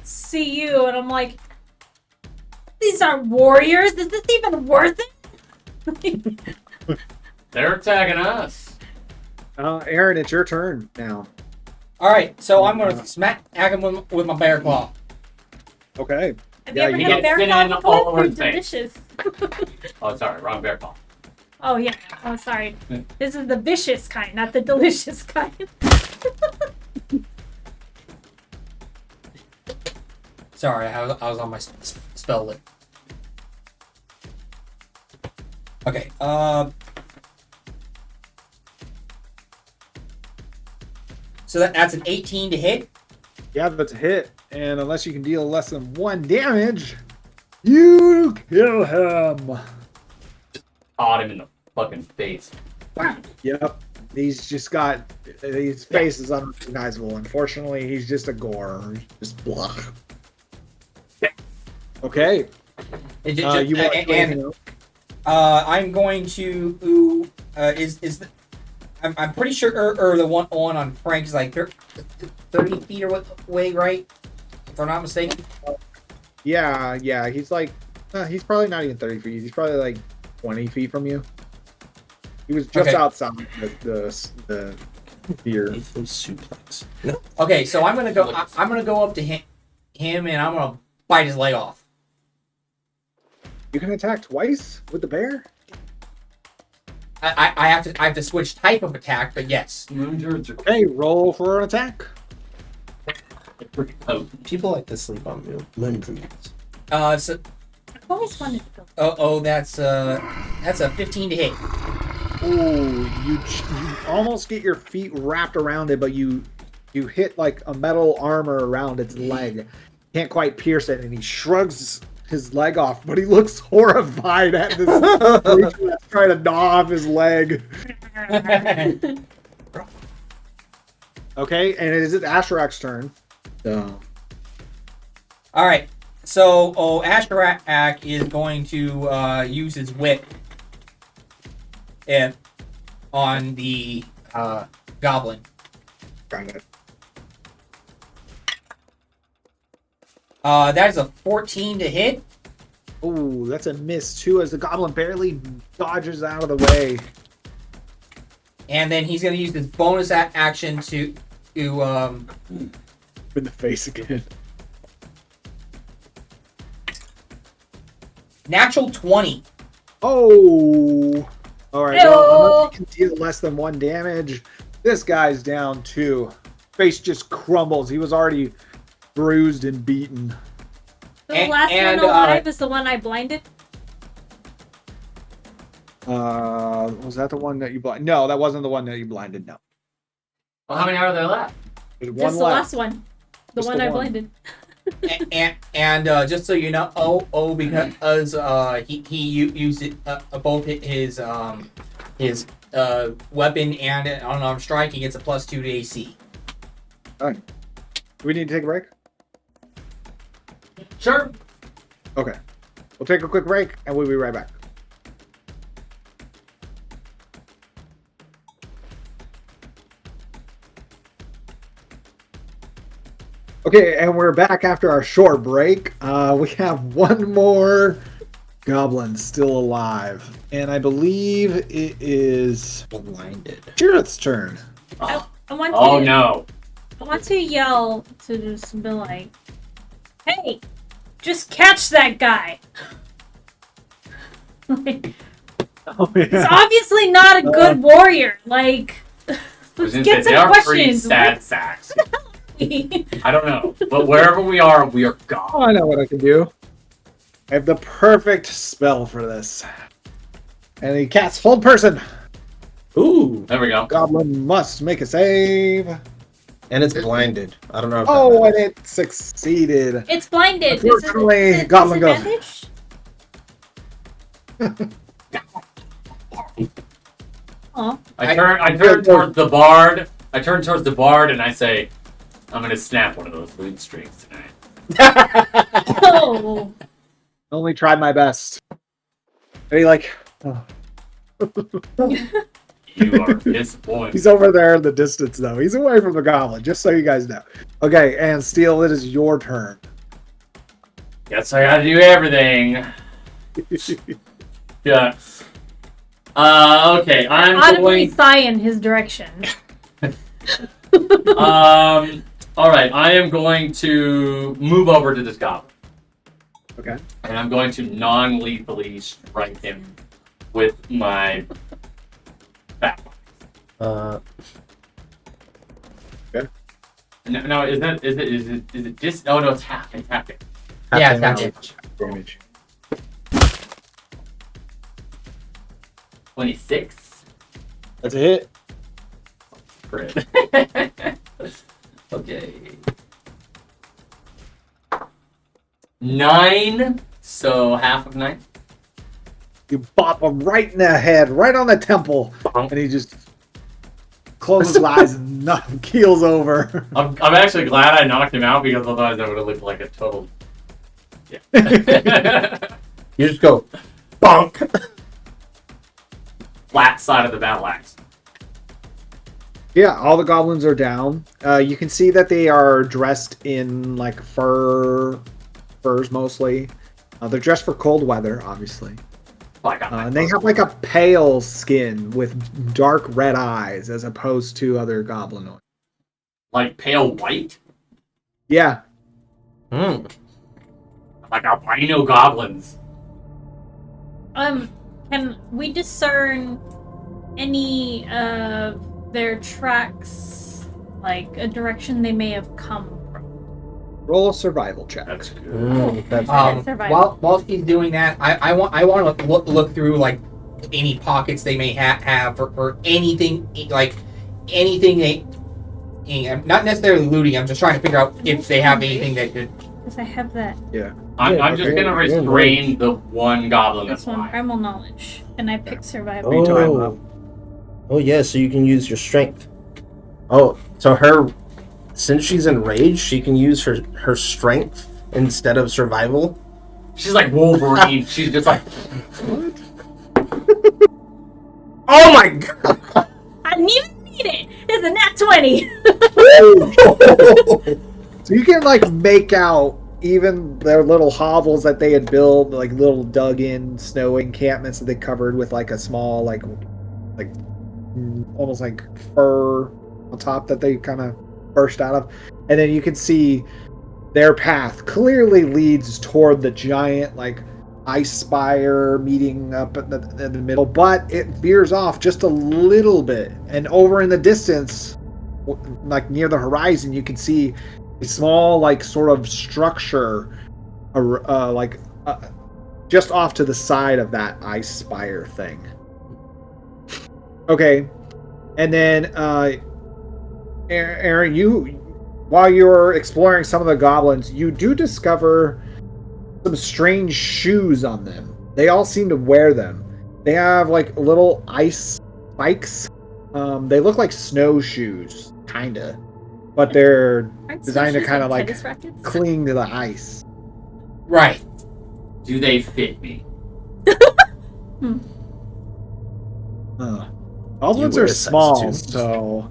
see you, and I'm like, these aren't warriors. Is this even worth it? They're attacking us. Aaron, it's your turn now. All right, so I'm gonna smack him with my bear claw. Okay. Have Yeah, you ever you had a get bear spin claw in before? all over They're his face. delicious. Oh, sorry, wrong bear claw. Oh yeah. Oh sorry. This is the vicious kind, not the delicious kind. Sorry, I was on my spell list. Okay. So that's an 18 to hit. Yeah, that's a hit. And unless you can deal less than 1 damage, you kill him. Caught him in the fucking face. Yep. He's just got his face is unrecognizable. Unfortunately, he's just a gore. Just blah. Okay. You want to do anything else? I'm going to. I'm pretty sure the one on Frank is like 30 feet away, right? If I'm not mistaken. Yeah. He's like, he's probably not even 30 feet. He's probably like 20 feet from you. He was just Okay. outside the sphere. Suplex. No. Okay, so I'm gonna go. I'm gonna go up to him, and I'm gonna bite his leg off. You can attack twice with the bear? I have to switch type of attack, but yes. Okay, roll for an attack. Pretty potent. People like to sleep on moon druids. So I've always wanted to go. that's a 15 to hit. Ooh, you almost get your feet wrapped around it, but you hit like a metal armor around its leg. Can't quite pierce it, and he shrugs his leg off, but he looks horrified at this creature that's trying to gnaw off his leg. Okay, and it is Asherak's turn. So. All right. So Asherak is going to use his whip and on the goblin. Got it. That is a 14 to hit. Ooh, that's a miss too, as the goblin barely dodges out of the way. And then he's going to use his bonus action to In the face again. natural 20. Oh! Alright, Ew. well, unless you can deal less than 1 damage, this guy's down 2. Face just crumbles. He was already bruised and beaten. The And- last and, one alive is the one I blinded. Was that the one that you blinded? No, that wasn't the one that you blinded, no. Well, how many are there left? There's one Just the left. last one. The Just one the I one. blinded. and just so you know, because he used it, both his weapon and unarmed strike, he gets a +2 to AC. Alright. Do we need to take a break? Sure. Okay. We'll take a quick break and we'll be right back. Okay, and we're back after our short break. We have one more goblin still alive. And I believe it is Blinded. Jareth's turn. I want to. Oh no. I want to yell to just be like, "Hey, just catch that guy!" Like, Oh, he's obviously not a good warrior. Like, I let's was gonna get say, they some are pretty questions. sad sacks. I don't know, but wherever we are gone. Oh, I know what I can do. I have the perfect spell for this. And he casts Hold Person. Ooh. There we go. Goblin must make a save. And it's blinded. I don't know if Oh, that and it succeeded. It's blinded. Unfortunately, Is it Goblin goes. disadvantage? Oh. I turn towards the bard. I turn towards the bard and I say, I'm gonna snap one of those lute strings tonight. Oh. Only tried my best. Are you like? Oh. You are disappointed. He's over there in the distance, though. He's away from the goblin, just so you guys know. Okay, and Steel, it is your turn. Guess I gotta do everything. Yeah. Okay, I'm Audibly going. sigh in his direction. All right, I am going to move over to this goblin. Okay. And I'm going to non-lethally strike him with my back. Uh, No, is it just? Oh no, it's half. It's half. Yeah, it's half damage. Damage. 26. That's a hit. Crit. Okay. 9. So half of 9. You bop him right in the head, right on the temple, and he just closes his eyes and keels over. I'm actually glad I knocked him out because otherwise I would have looked like a total. Yeah. You just go, bonk. Flat side of the battle axe. Yeah, all the goblins are down. You can see that they are dressed in like furs mostly. They're dressed for cold weather, obviously. And they have like a pale skin with dark red eyes as opposed to other goblinoids. Like pale white? Yeah. Like albino goblins. Can we discern any of their tracks, like a direction they may have come from? Roll a survival check. That's good. While she's doing that, I want to look through like any pockets they may have or anything like anything they. Not necessarily looting. I'm just trying to figure out if they have anything that could. Because I have that. Yeah. I'm just gonna restrain the one goblin This that's one, alive. primal knowledge, and I pick survival. Oh yeah, so you can use your strength. Oh, so since she's enraged, she can use her strength instead of survival. She's like Wolverine. She's just like, What? Oh my god! I didn't even need it. It's a nat 20. So you can like make out even their little hovels that they had built, like little dug-in snow encampments that they covered with like a small like almost like fur on top that they kind of burst out of, and then you can see their path clearly leads toward the giant like ice spire meeting up in the middle, but it veers off just a little bit, and over in the distance, like near the horizon, you can see a small like sort of structure just off to the side of that ice spire thing. Okay, and then Aaron, while you're exploring some of the goblins, you do discover some strange shoes on them. They all seem to wear them. They have like little ice spikes. They look like snowshoes, kinda, but they're designed to kind of like cling to the ice. Right. do they fit me? Goblins are small, so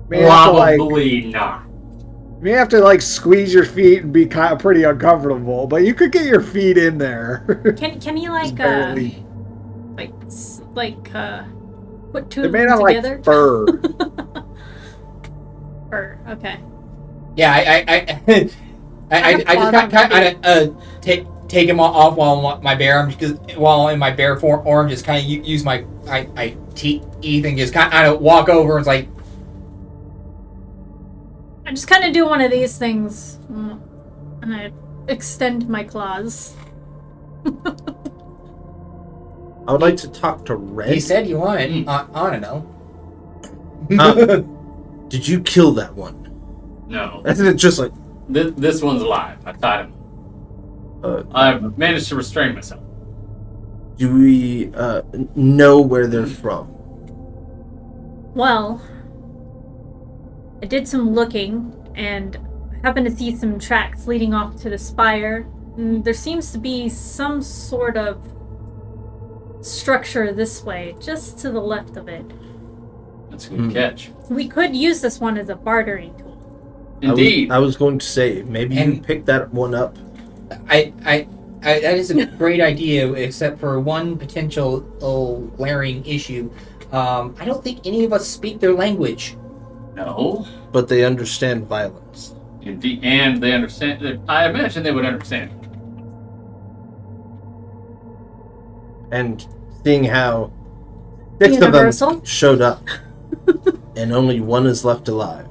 Probably not. you may have to like squeeze your feet and be kind of pretty uncomfortable, but you could get your feet in there. Can you like Just barely. put two They're of made them out of together? like fur. Fur. Okay. Yeah, I just kind of take him off while my bare arm, while in my bare form, just kind of use my teeth and just kind of walk over and it's like. I just kind of do one of these things, and I extend my claws. I would like to talk to Red. You said you wanted. I don't know. Did you kill that one? No. Isn't it just like... This one's alive. I tied him. I've managed to restrain myself. Do we know where they're from? Well, I did some looking and happened to see some tracks leading off to the spire. And there seems to be some sort of structure this way, just to the left of it. That's a good catch. We could use this one as a bartering tool. Indeed. I was going to say, maybe you pick that one up. I that is a great idea, except for one potential glaring issue. I don't think any of us speak their language. No. But they understand violence. Indeed. And they understand. I imagine they would understand. And seeing how 6 of Universal? them showed up and only one is left alive,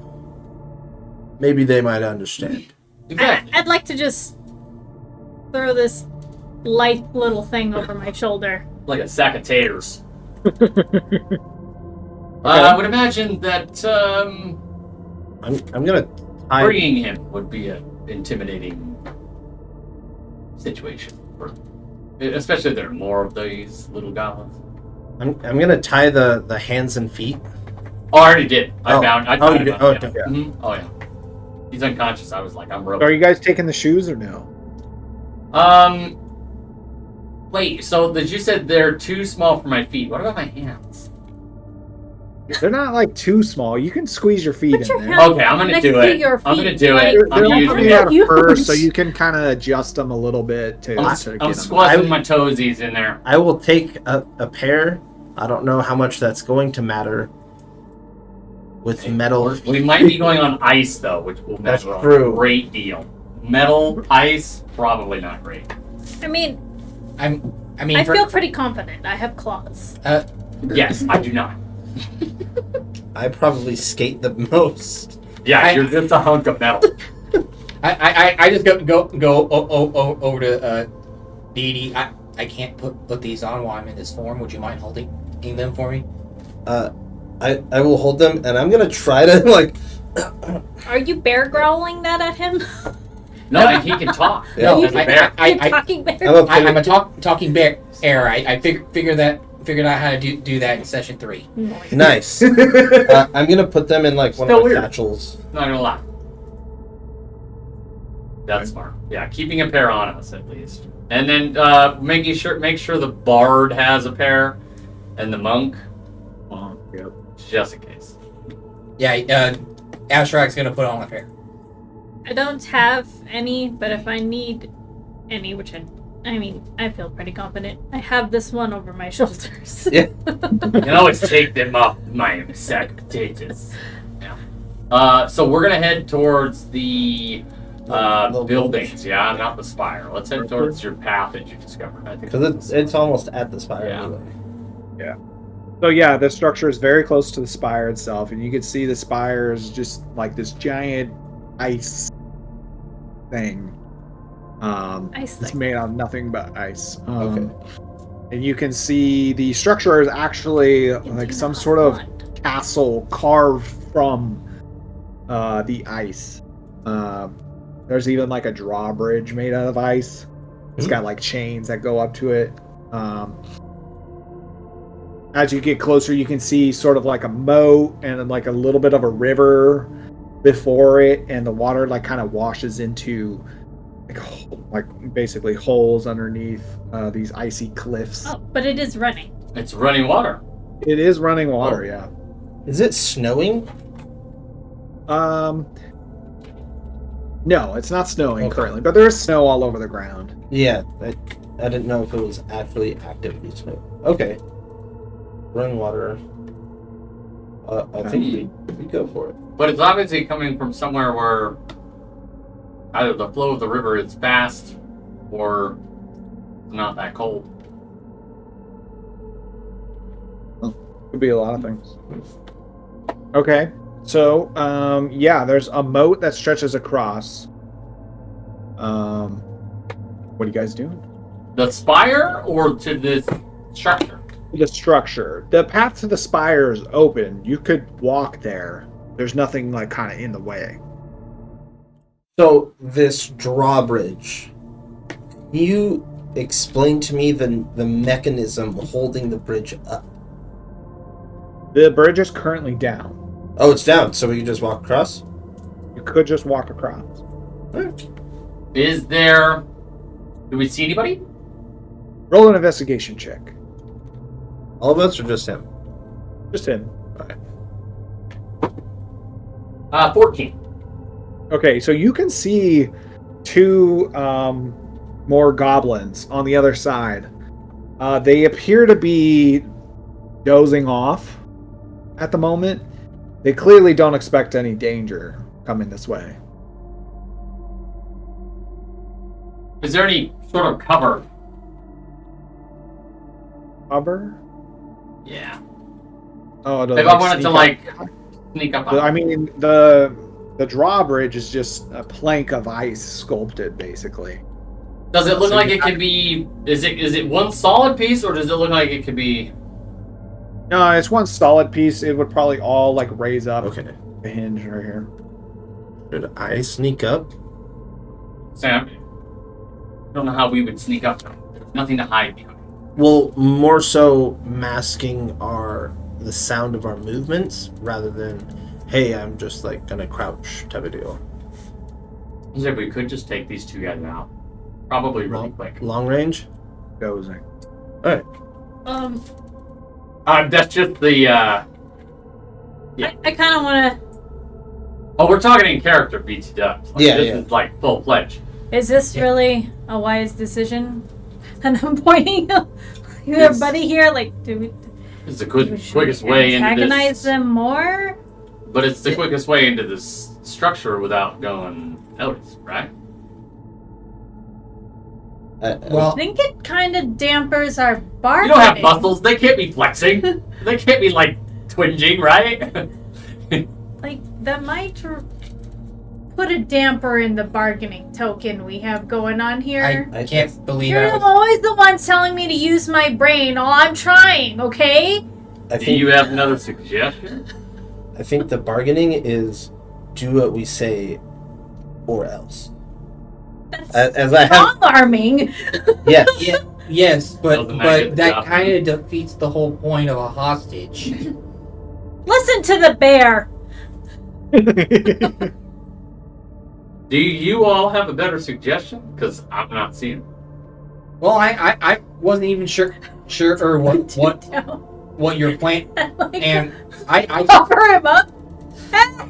maybe they might understand. Exactly. I'd like to just throw this light little thing over my shoulder. Like a sack of taters. I would imagine that I'm gonna freeing him would be an intimidating situation, especially if there are more of these little goblins. I'm gonna tie the hands and feet. Oh, I already did. I tied you him did? up, Oh, yeah. okay. Mm-hmm. Oh yeah. He's unconscious. I was like, I'm So are roped. you guys taking the shoes or no? Wait. So you said they're too small for my feet. What about my hands? They're not like too small. You can squeeze your feet Put in your there. hand Okay, I'm gonna next do to it. your I'm gonna feet, do like- it. They're I'm also using made it. out of Huge. fur, so you can kind of adjust them a little bit to get I'm them. squashing my toesies in there. I will take a pair. I don't know how much that's going to matter with metal. We might be going on ice though, which will That's matter true. a great deal. Metal, ice, probably not great. I mean, I feel pretty confident. I have claws. Yes, I do not. I probably skate the most. Yeah, you're just a hunk of metal. I just go over to Dee Dee. I can't put these on while I'm in this form. Would you mind holding them for me? I will hold them, and I'm gonna try to like. Are you bear growling that at him? No, and he can talk. Yeah. As a bear. You're talking bear. I'm a talking bear. I figured out how to do that in session 3. Nice. I'm gonna put them in like one Still of my weird. satchels. Not gonna lie. That's smart. Yeah, keeping a pair on us at least, and then make sure the bard has a pair, and the monk, Yep. just in case. Yeah, Abstract's gonna put on a pair. I don't have any, but if I need any, which I mean, I feel pretty confident. I have this one over my shoulders. Yeah. You can always take them off my sack of potatoes. Yeah. So we're gonna head towards the buildings. Yeah, not the spire. Let's head towards your path that you discovered. I think Because it's almost at the spire Yeah. anyway. So yeah, the structure is very close to the spire itself, and you can see the spire is just like this giant ice thing. Ice It's thing. made out of nothing but ice. Okay. And you can see the structure is actually like some sort of castle carved from the ice. There's even like a drawbridge made out of ice. It's got like chains that go up to it. As you get closer, you can see sort of like a moat and like a little bit of a river before it, and the water like kind of washes into like basically holes underneath these icy cliffs. Oh, but it is running. it's running water. It is running water, yeah. Is it snowing? No, it's not snowing Okay. currently, but there is snow all over the ground. Yeah, I didn't know if it was actually actively snowing. Okay. Running water. I think we go for it. But it's obviously coming from somewhere where either the flow of the river is fast or it's not that cold. Could be a lot of things. Okay, so yeah, there's a moat that stretches across. What are you guys doing? The spire or to this structure? The structure. The path to the spire is open. You could walk there. There's nothing like kind of in the way. So this drawbridge. Can you explain to me the mechanism holding the bridge up? The bridge is currently down. Oh, it's down, so we can just walk across? You could just walk across. Is there... Do we see anybody? Roll an investigation check. All of us or just him? Just him. Okay. 14. Okay, so you can see two more goblins on the other side. They appear to be dozing off at the moment. They clearly don't expect any danger coming this way. Is there any sort of cover? Cover? Yeah. Oh, If I wanted to, like, sneak up on I mean, the drawbridge is just a plank of ice sculpted, basically. Does it look So like you it could be... Is it one solid piece, or does it look like it could be... No, it's one solid piece. It would probably all like raise up Okay. the hinge right here. Should I sneak up? Sam? I don't know how we would sneak up. There's nothing to hide behind. Well, more so masking the sound of our movements rather than, hey, I'm just like gonna crouch type of deal. As if we could just take these two guys out. Probably really quick. Long range? Dozing. Alright. That's just the, Yeah. I kind of want to. Oh, we're talking in character, BT dubs. Like, Yeah, this yeah. is like full-fledged. Is this really a wise decision? And I'm pointing your buddy here. Like, do we? It's the should we quickest way into antagonize this. them more? But it's the quickest way into this structure without going noticed, right? Well, I think it kind of dampers our bargaining. You don't have muscles. They can't be flexing. They can't be, like, twinging, right? Like, that might put a damper in the bargaining token we have going on here. I can't believe You're I was... always the one telling me to use my brain. Oh, I'm trying, okay? Do you have another suggestion? I think the bargaining is do what we say or else. That's As I have, strong-arming. yes. Yeah, yes, Doesn't but that get the that job kind of defeats the whole point of a hostage. Listen to the bear. Do you all have a better suggestion? Because I'm not seeing it. Well, I wasn't even sure or what your plan, Like, and I cover him up.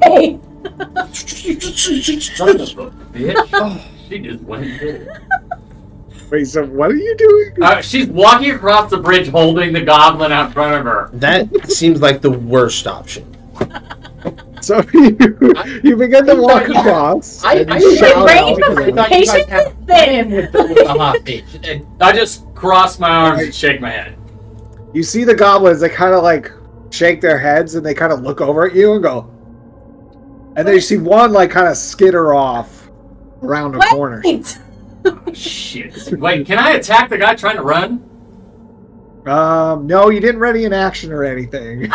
Hey! Son of a bitch. She just went and did it. Wait, so what are you doing? She's walking across the bridge holding the goblin out in front of her. That seems like the worst option. So you begin to walk across. I and you shout Right? out to them. thought you guys had a plan with the hostage. And I just cross my arms and shake my head. You see the goblins, they kind of like shake their heads and they kind of look over at you and go. And then you see one like kind of skitter off around a corner. Wait. Oh, shit. Wait, can I attack the guy trying to run? No, you didn't ready in action or anything.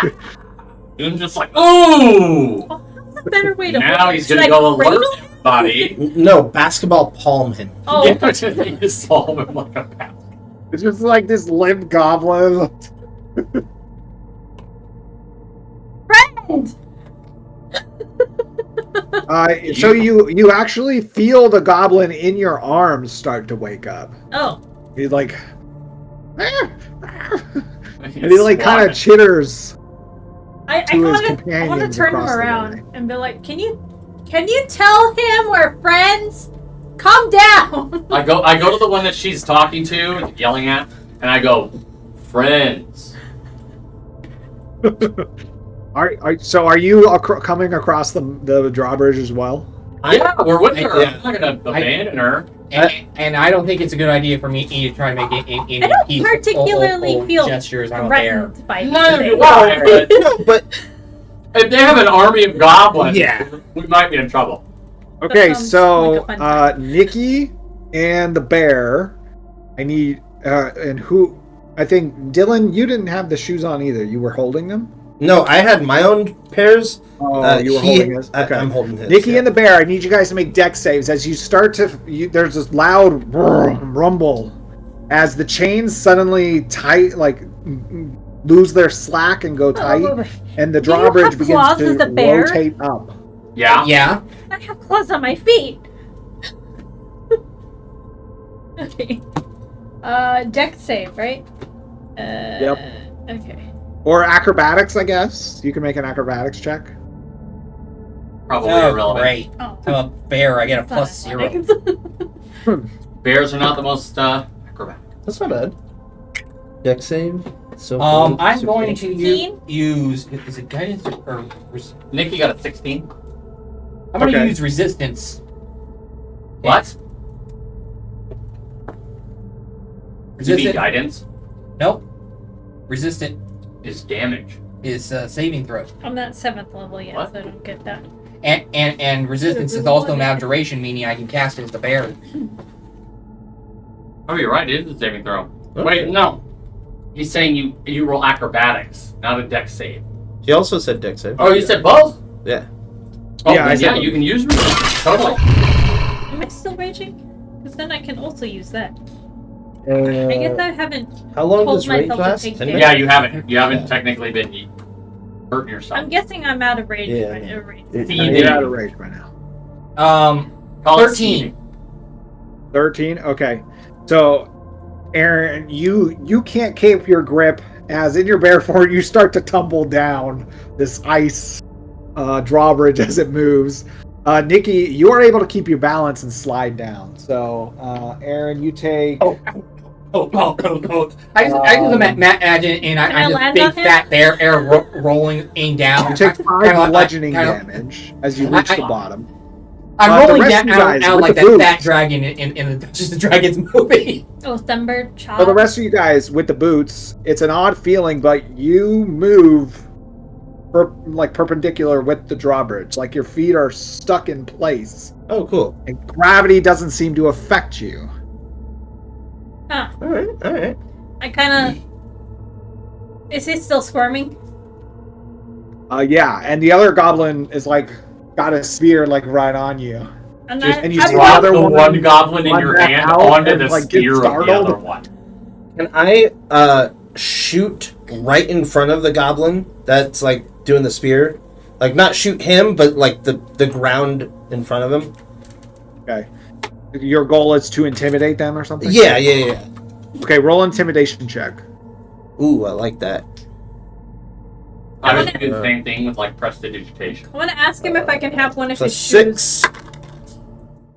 I'm just like, ooh! What's a better way to Now he's gonna Should I go cradle alert him? body. No, basketball palm him. Oh, Yeah, just solve him like a pass. It's just like this limp goblin. friend! So you actually feel the goblin in your arms start to wake up. Oh, He's like, and he like kind of chitters. I To his want to companions turn him across the around way. and be like, can you tell him we're friends? Calm down. I go to the one that she's talking to, yelling at, and I go, friends. So are you coming across the drawbridge as well? Yeah, we're with her. Yeah. I'm not gonna abandon her. and I don't think it's a good idea for me to try and make any I don't peace particularly or feel gestures out there. threatened by No, him. well, No, but if they have an army of goblins, Yeah. we might be in trouble. Okay, sounds so like a fun Nikki and the bear, I need and who? I think Dylan, you didn't have the shoes on either. You were holding them. no, I had my own pairs. Oh, you were holding his. Okay. I'm holding his. Nikki yeah. and the bear, I need you guys to make dex saves as you start to. There's this loud rumble as the chains suddenly lose their slack and go tight, and the Do you drawbridge have begins claws to as a bear? rotate up. Yeah. Yeah. I have claws on my feet. Okay. Dex save, right? Yep. Okay. Or acrobatics, I guess. You can make an acrobatics check. Probably Oh, irrelevant. great. Oh. I'm a bear. I get a It's not +0. athletics. Bears are not the most acrobatic. That's not bad. Deck save. So I'm going to 16? use. Is it guidance or? Nikki got a 16. I'm going to Okay. use resistance. What? You mean Resistant? guidance Nope. Resistant is damage. is saving throw, I'm not 7th level yet, What? so I don't get that. and resistance is also a matter of duration, meaning I can cast it as the bear. Oh, you're right. It is a saving throw. Okay. Wait, no. He's saying you roll acrobatics, not a dex save. He also said deck save. Oh, you said both? Yeah. Oh, Yeah, I then said yeah, both. you can use resistance. Totally. Am I still raging? Because then I can also use that. I guess I haven't. How long told does rage myself to last? take 10 care. minutes? Yeah, you haven't. You haven't Yeah. technically been hurting yourself. I'm guessing I'm out of rage. Yeah, right? no. Rage. You're out of rage by now. Call it 13. seething. 13? Okay. So, Aaron, you can't keep your grip as in your bear form you start to tumble down this ice drawbridge as it moves. Nikki, you are able to keep your balance and slide down. So, Aaron, you take... Oh. I just imagine, and Can I I'm just land big on him? fat bear rolling down. You take 5 Kinda like- bludgeoning kinda- damage as you reach the I- bottom. I'm the rolling rest down of you guys out with like the that boots. fat dragon in the Dungeons and Dragons movie. Oh, Thunber chop. For the rest of you guys with the boots, it's an odd feeling, but you move perpendicular with the drawbridge. Like your feet are stuck in place. Oh, cool. And gravity doesn't seem to affect you. Huh. All right. All right. I kind of. Is he still squirming? Yeah, and the other goblin is like got a spear like right on you. I'm Just not, and you I'm see drop another the one one goblin in run your back hand out onto and, the like, get spear of the startled. other one. Can I shoot right in front of the goblin that's like doing the spear? Like not shoot him, but like the ground in front of him. Okay. Your goal is to intimidate them or something? Yeah. Yeah. Okay, roll intimidation check. Ooh, I like that. I would wanna- do the same thing with like prestidigitation. I want to ask him if I can have one of Plus his shoes. 6.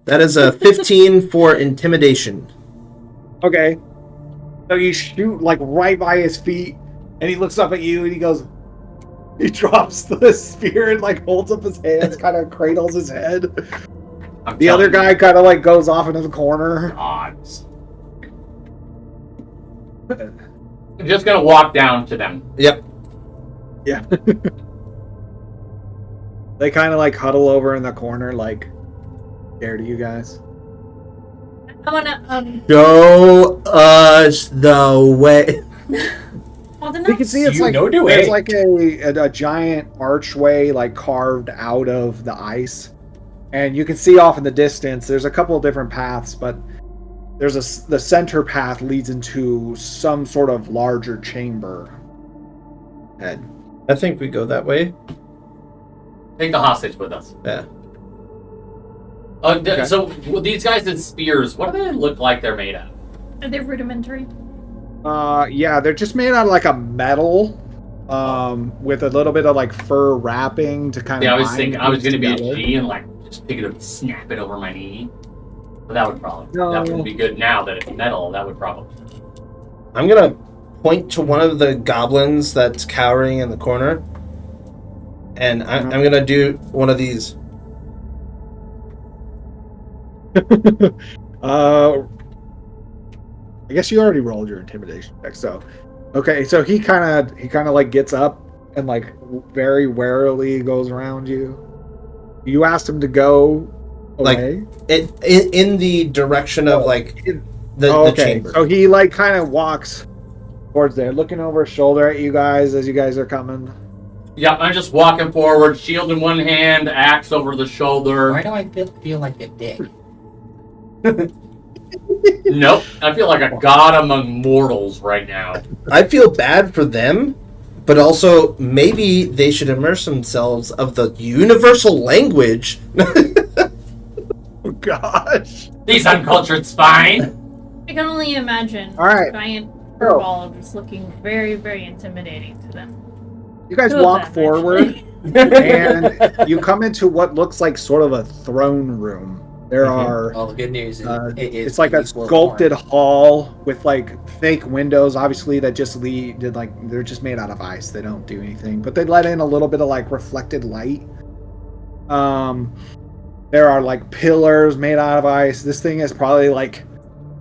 That is a 15 for intimidation. Okay. So you shoot like right by his feet, and he looks up at you and he goes, he drops the spear and like holds up his hands, kind of cradles his head. I'm The other telling guy kind of like goes off into the corner. you, odds. I'm just gonna walk down to them. Yep. Yeah. They kind of like huddle over in the corner, like scared of you guys. I want to Show us the way. Well, then You can see it's You like know the it's way. like a giant archway like carved out of the ice, and you can see off in the distance. There's a couple of different paths, but there's the center path leads into some sort of larger chamber. Head. I think we go that way. Take the hostage with us. Yeah. Okay. So well, these guys in spears, what do they look like they're made of? Are they rudimentary? Yeah, they're just made out of like a metal, with a little bit of like fur wrapping to kind of. Yeah, I was thinking I was things gonna be a together. G and like just pick it up and snap it over my knee. But that would probably No. that wouldn't be good now that it's metal. That would probably. I'm gonna point to one of the goblins that's cowering in the corner, and I'm gonna do one of these. I guess you already rolled your intimidation check. So, okay, so he kind of like gets up and like very warily goes around you. You asked him to go away. In the direction of like the okay, chamber. so he like kind of walks towards there, looking over his shoulder at you guys as you guys are coming. Yeah, I'm just walking forward, shield in one hand, axe over the shoulder. Why do I feel like a dick? Nope. I feel like a god among mortals right now. I feel bad for them, but also maybe they should immerse themselves of the universal language. Oh gosh. These uncultured swine. I can only imagine All right. a giant furball just looking very, very intimidating to them. You guys Two of walk them, forward, and you come into what looks like sort of a throne room. There are. Well, the good news is It's like a sculpted hall with like fake windows, obviously that just they're just made out of ice. They don't do anything, but they let in a little bit of like reflected light. There are like pillars made out of ice. This thing is probably like,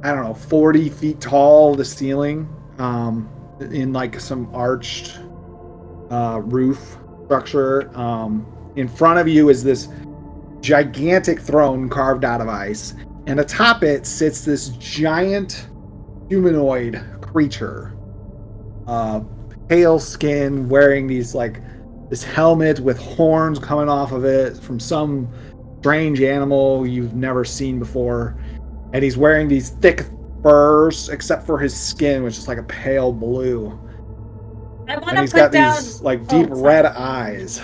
I don't know, 40 feet tall, the ceiling, in like some arched roof structure. In front of you is this gigantic throne carved out of ice, and atop it sits this giant humanoid creature, pale skin, wearing this helmet with horns coming off of it from some strange animal you've never seen before, and he's wearing these thick furs except for his skin, which is like a pale blue, I want and to he's put got down. these like deep red eyes.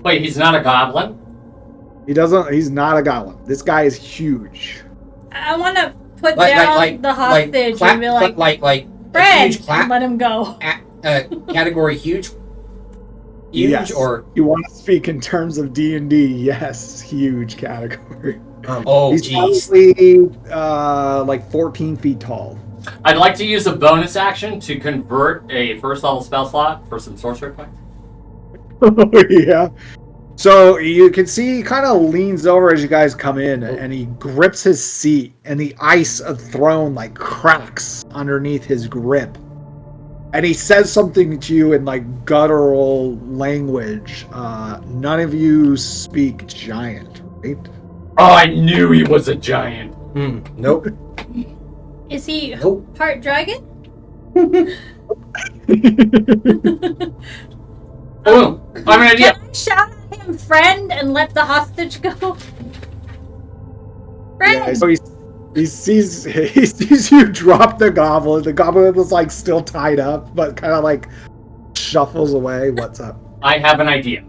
Wait, he's not a goblin? He's not a goblin. This guy is huge. I want to put down the hostage and be like, Fred, huge and let him go. Category huge. Huge Yes. or You want to speak in terms of D&D? Yes, huge category. oh He's jeez. probably like 14 feet tall. I'd like to use a bonus action to convert a first level spell slot for some sorcery points. Yeah. So you can see he kind of leans over as you guys come in, and he grips his seat, and the ice of the throne like cracks underneath his grip. And he says something to you in like guttural language. None of you speak giant, right? Oh, I knew he was a giant. Nope. Is he Nope. part dragon? Oh, I have an idea. Can I shout at him, friend, and let the hostage go? Friend! Yeah, so he sees you drop the goblet. The goblet was like still tied up, but kind of like shuffles away. What's up? I have an idea.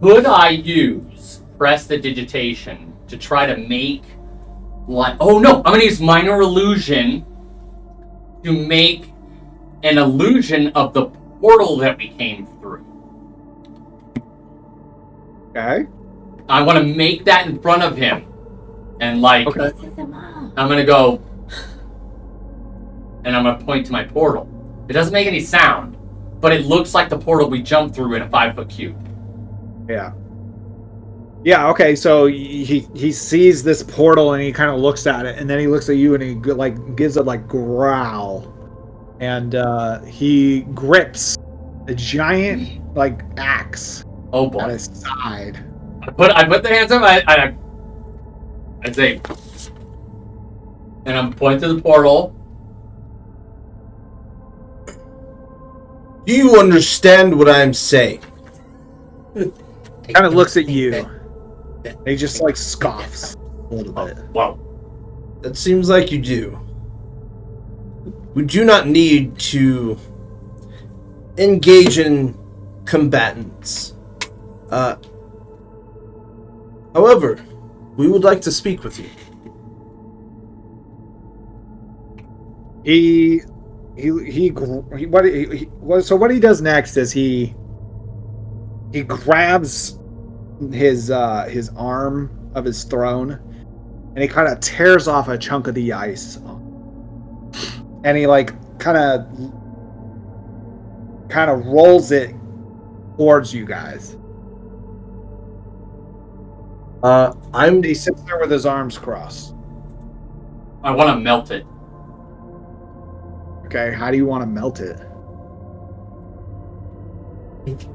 Could I use prestidigitation to try to make like? Oh no! I'm gonna use minor illusion to make an illusion of the portal that we came through. Okay. I want to make that in front of him, and like Okay. I'm gonna go, and I'm gonna point to my portal. It doesn't make any sound, but it looks like the portal we jumped through in a 5-foot cube. Yeah. Yeah. Okay. So he sees this portal and he kind of looks at it, and then he looks at you and he like gives a like growl, and he grips a giant like axe Oh at boy! his side. I put the hands up. I say, and I'm pointing to the portal. Do you understand what I'm saying? Kind of looks at you. And he just like scoffs a little bit. Whoa! It seems like you do. We do not need to engage in combatants. However, we would like to speak with you. So what he does next is he grabs his arm of his throne and he kind of tears off a chunk of the ice, and he like kind of rolls it towards you guys. He sits there with his arms crossed. I want to melt it. Okay, how do you want to melt it?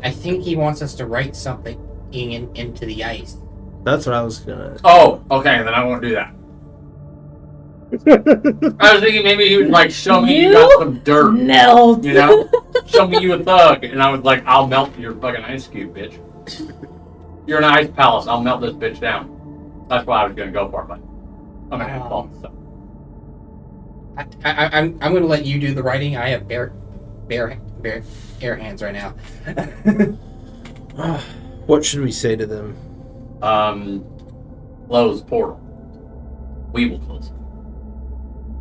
I think he wants us to write something into the ice. That's what I was gonna. Oh, okay. Then I won't do that. I was thinking maybe he would like show me you got some dirt. Melt. You know, show me you a thug, and I was like, I'll melt your fucking ice cube, bitch. You're an ice palace. I'll melt this bitch down. That's what I was gonna go for, but I'm gonna fall stuff. I'm going to let you do the writing. I have bare air hands right now. What should we say to them? Close portal. We will close it.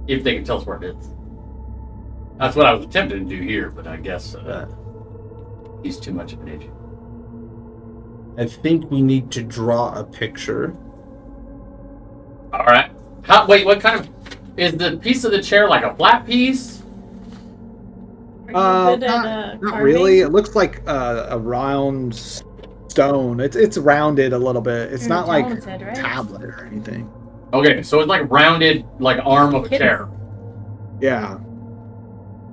If they can tell us where it is. That's what I was attempting to do here, but I guess he's too much of an idiot. I think we need to draw a picture. All right. Wait, what kind of... Is the piece of the chair like a flat piece? Are you good Not at not carving? really. It looks like a round stone. It's rounded a little bit. It's You're not like talented, right? tablet or anything. Okay, so it's like a rounded, like arm of a Kidding. chair. Yeah.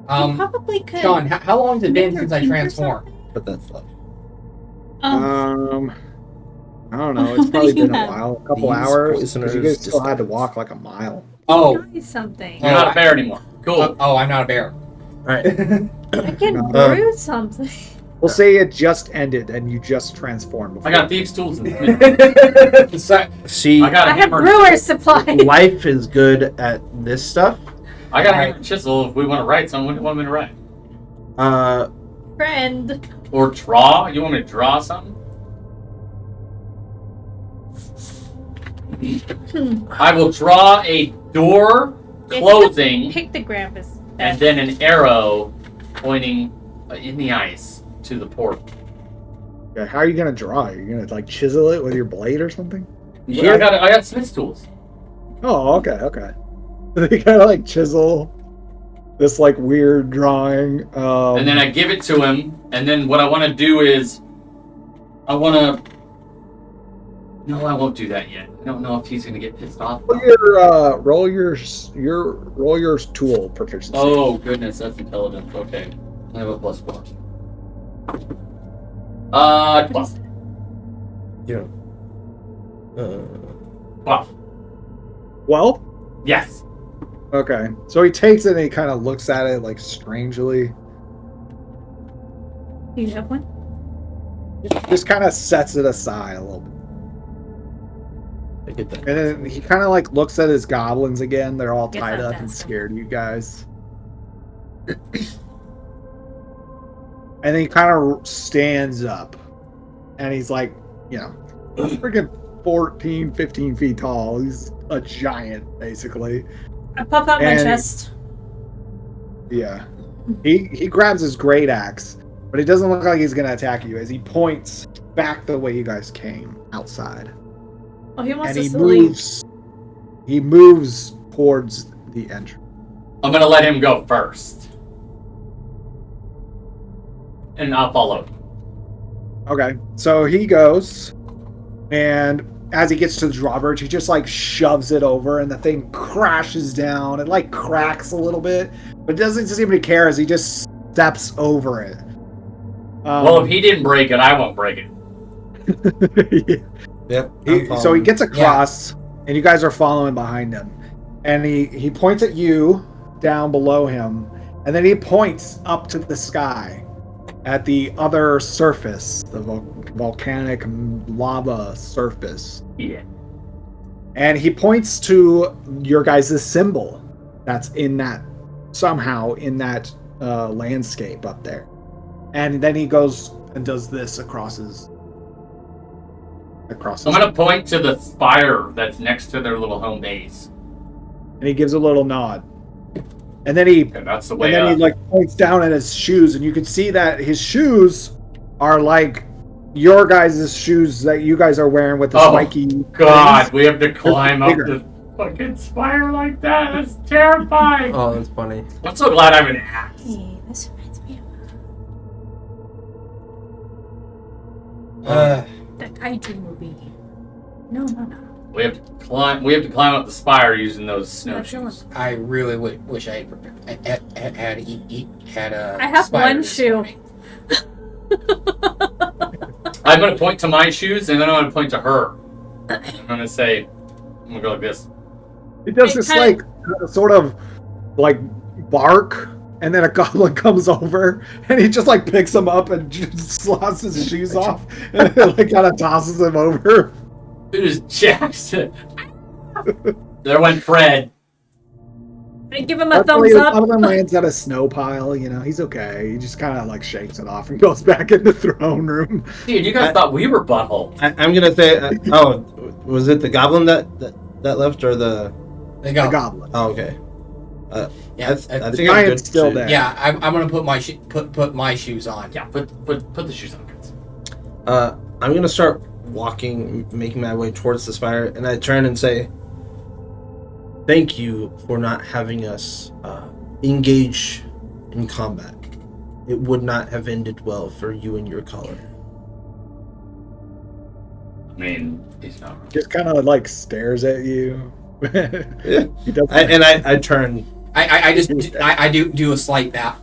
You probably could. Sean, how long has it been make since your I teeth or transformed? But that's love. I don't know. It's What probably do you been a have? while, a couple These hours. 'Cause poisoners you guys still had to dispense. walk like a mile. Oh, Try something. You're not a bear anymore. Cool. oh, I'm not a bear. Alright. I can No. brew something. We'll say it just ended and you just transformed. I got thieves' tools in the So, See, I got a I have hammer. brewer's supply. life is good at this stuff. I got a hammer and chisel if we want to write something. What do you want me to write? Friend. Or draw? You want me to draw something? I will draw a door closing Pictogram is and best. then an arrow pointing in the ice to the portal. Yeah, how are you gonna draw? Are you gonna like chisel it with your blade or something? Yeah, I got smith's tools. Oh, okay. You gotta like chisel this like weird drawing. And then I give it to him, and then what I want to do is I won't do that yet. I don't know if he's gonna get pissed off. roll your tool proficiency. Oh goodness, that's intelligence. Okay, I have a +4. 12. Yeah. 12. Well, Yes. okay. So he takes it and he kind of looks at it like strangely. Do you have one? Just kind of sets it aside a little bit. I get that. And then he kind of like looks at his goblins again. They're all Guess tied I'll up and pass. scared of you guys. And then he kind of stands up. And he's like, freaking 14, 15 feet tall. He's a giant, basically. I pop out my And- chest. Yeah. He grabs his great axe, but it doesn't look like he's going to attack you as he points back the way you guys came outside. Oh, he wants And us to leave. he moves towards the entrance. I'm gonna let him go first, and I'll follow. Okay, so he goes, and as he gets to the drawbridge, he just like shoves it over, and the thing crashes down. It like cracks a little bit, but doesn't seem to care as he just steps over it. Well, if he didn't break it, I won't break it. Yep. So he gets across, and you guys are following behind him, and he points at you down below him, and then he points up to the sky at the other surface, the volcanic lava surface. Yeah. And he points to your guys' symbol that's somehow in that landscape up there. And then he goes and does this across his. I'm gonna point to the spire that's next to their little home base. And he gives a little nod. And then he That's the way he up. like points down at his shoes, and you can see that his shoes are like your guys' shoes that you guys are wearing with the spiky. God, things. we have to climb up Bigger. the fucking spire like that. That's terrifying. Oh, that's funny. I'm so glad I have an axe. Hey, this reminds me of the kaiju movie. No. We have to climb. We have to climb up the spire using those That's snowshoes. I really wish I had had a. I have spider one this shoe. morning. I'm gonna point to my shoes, and then I'm gonna point to her. I'm gonna say, I'm gonna go like this. He does It this kinda- like sort of like bark, and then a goblin comes over, and he just like picks him up and just slots his shoes off, and then, like kind of tosses him over. It was Jackson. There went Fred. I give him a thumbs One up. of them lands at a snow pile. You know, he's okay. He just kind of like shakes it off and goes back in the throne room. Dude, you guys thought we were butthole. I'm gonna say, was it the goblin that left or the They go. The goblin. Oh, okay. Yeah, I the think I'm giant's good still too. there. Yeah, I'm gonna put my put my shoes on. Yeah, put the shoes on, guys. I'm gonna start walking, making my way towards the spire, and I turn and say, "Thank you for not having us engage in combat. It would not have ended well for you and your color." I mean, he's not wrong. Just kind of like stares at you. Yeah. He does. I turn. I do a slight bow.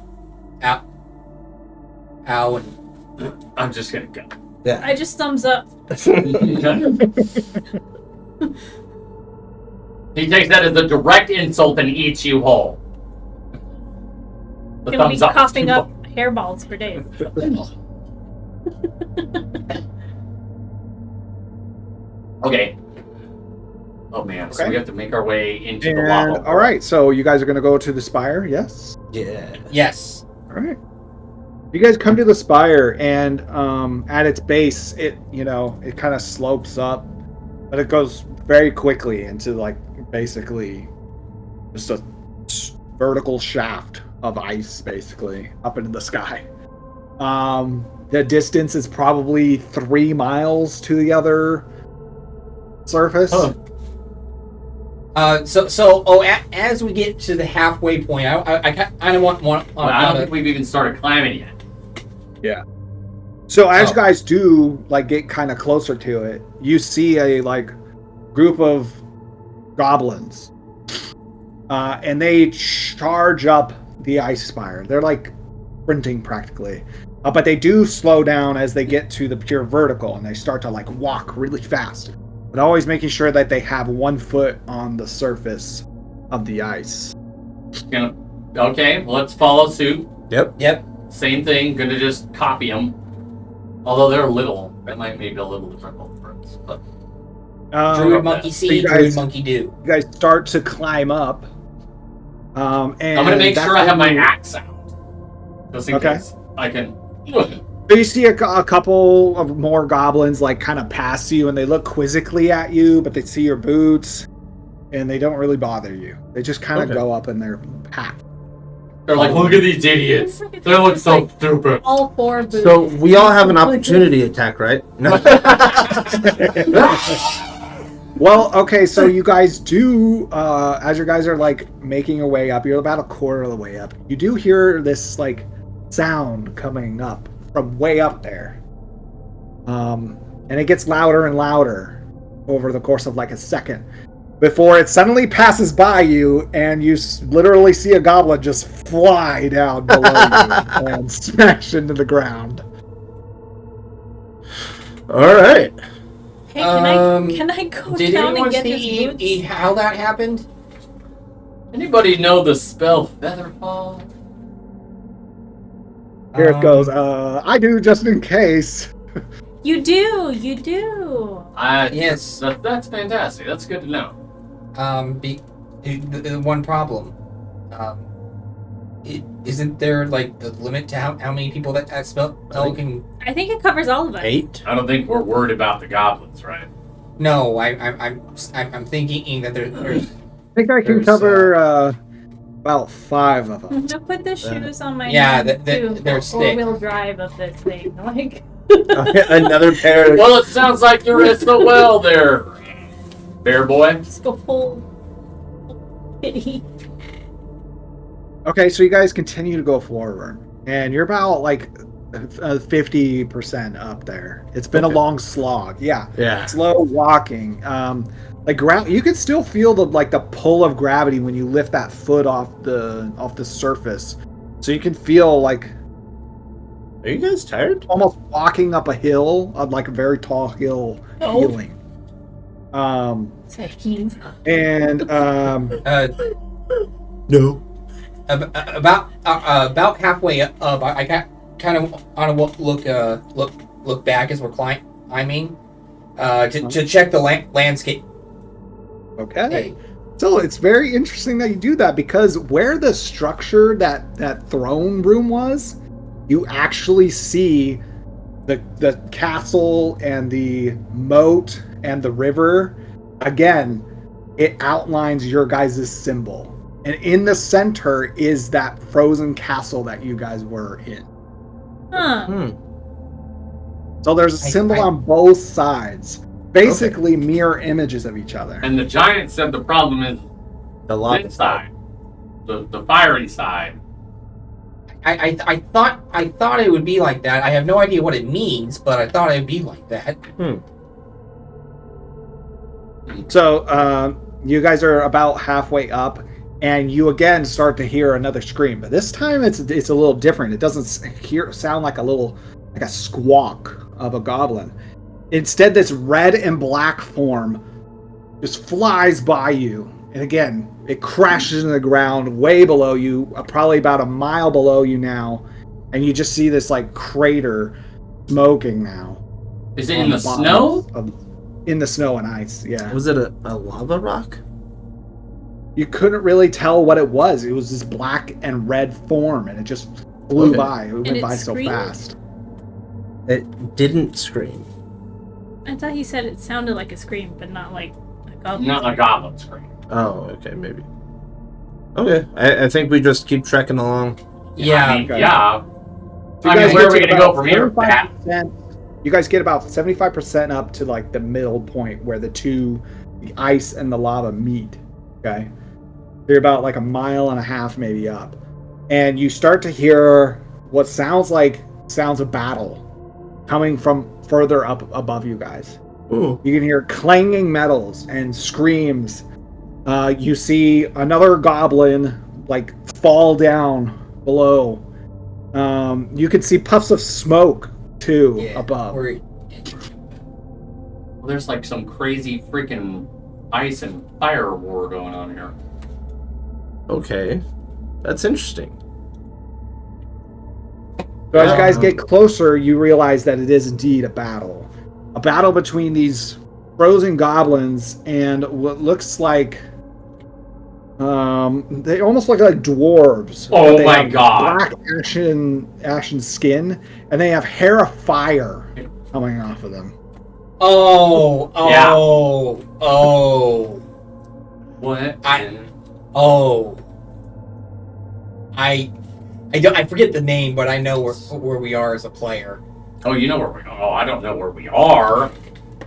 Ow, and I'm just gonna go. Yeah. I just thumbs up. He takes that as a direct insult and eats you whole. The Gonna be thumbs up. coughing up hairballs for days. Okay. Oh man, so Okay. we have to make our way into the And lava. all right, so you guys are gonna go to the spire. Yes. Yeah. yes. All right. You guys come to the spire, and at its base, it kind of slopes up, but it goes very quickly into like basically just a vertical shaft of ice, basically up into the sky. The distance is probably 3 miles to the other surface. Huh. As we get to the halfway point, I kind of want Well, I don't think we've even started climbing yet. So as Oh. you guys do like get kind of closer to it, you see a like group of goblins, and they charge up the ice spire. They're like sprinting practically, but they do slow down as they get to the pure vertical, and they start to like walk really fast, but always making sure that they have 1 foot on the surface of the ice. Okay, let's follow suit. Yep. Same thing, gonna just copy them. Although they're little, that might be a little difficult for us. But Druid monkey so see, you druid guys- monkey do. You guys start to climb up. And I'm gonna make that's sure I have my when you- axe out, just in Okay. case I can. So you see a couple of more goblins like kind of pass you, and they look quizzically at you, but they see your boots, and they don't really bother you. They just kind of Okay. go up in their pack. They're like, look at these idiots. They look so stupid. All 4 boots. So we all have an opportunity attack, right? No. Well, okay, so you guys do, as you guys are like making your way up, you're about a quarter of the way up. You do hear this like sound coming up from way up there, and it gets louder and louder over the course of like a second before it suddenly passes by you, and you literally see a goblin just fly down below you and smash into the ground. All right. Hey, can I go Did down anyone and get his see boots? how that happened? Anybody know the spell Featherfall? Here it goes. I do, just in case. You do. Yes. That's fantastic. That's good to know. The one problem. Isn't there like a limit to how many people that spell can? I think it covers all of us. 8. I don't think we're worried about the goblins, right? No, I'm thinking that there's. I think I can There's, cover about 5 of them. To put the shoes on my Yeah, hands, too, they're the stick. 4-wheel drive of this thing. Like, Another pair. Well, it sounds like you're in so well there, bear boy. just go full pity. Okay, so you guys continue to go forward, and you're about like 50% up there. It's been a long slog. Yeah, Yeah. slow walking. Like ground, you can still feel the pull of gravity when you lift that foot off the surface. So you can feel like Are you guys tired? almost walking up a hill, like a very tall hill, Oh. feeling. It's a heave. And No. About halfway up, I kind of want to look back as we're climbing, to check the landscape. okay. Hey, So it's very interesting that you do that, because where the structure that throne room was, you actually see the castle and the moat and the river. Again, it outlines your guys' symbol. And in the center is that frozen castle that you guys were in. Huh. So there's a symbol on both sides. Basically mirror images of each other. And the giant said the problem is The lava this side. The fiery side. I thought it would be like that. I have no idea what it means, but I thought it would be like that. So you guys are about halfway up, and you again start to hear another scream, but this time it's a little different. It doesn't sound like a squawk of a goblin. Instead, this red and black form just flies by you, and again it crashes into the ground way below you, probably about a mile below you now, and you just see this like crater smoking now. Is it in the snow? In the snow and ice, yeah. Was it a lava rock? You couldn't really tell what it was. It was this black and red form, and it just flew by. It went by so fast. It didn't scream. I thought he said it sounded like a scream, but not like a goblin. Not a goblin scream. Oh, okay, maybe. Okay, I think we just keep trekking along. Yeah. I mean, okay. yeah. So I mean, where are we going to go from here? Pat? 75%. You guys get about 75% up to like the middle point where the ice and the lava meet. Okay, you're about like a mile and a half maybe up, and you start to hear what sounds of battle coming from further up above you guys. Ooh. You can hear clanging metals and screams. You see another goblin like fall down below. You can see puffs of smoke too above. Well, there's like some crazy freaking ice and fire war going on here. Okay, that's interesting. So as you guys get closer, you realize that it is indeed a battle. A battle between these frozen goblins and what looks like they almost look like dwarves. Oh They my have God. Black ashen skin, and they have hair of fire coming off of them. What? I forget the name, but I know where we are as a player. Oh, you know where we are. Oh, I don't know where we are,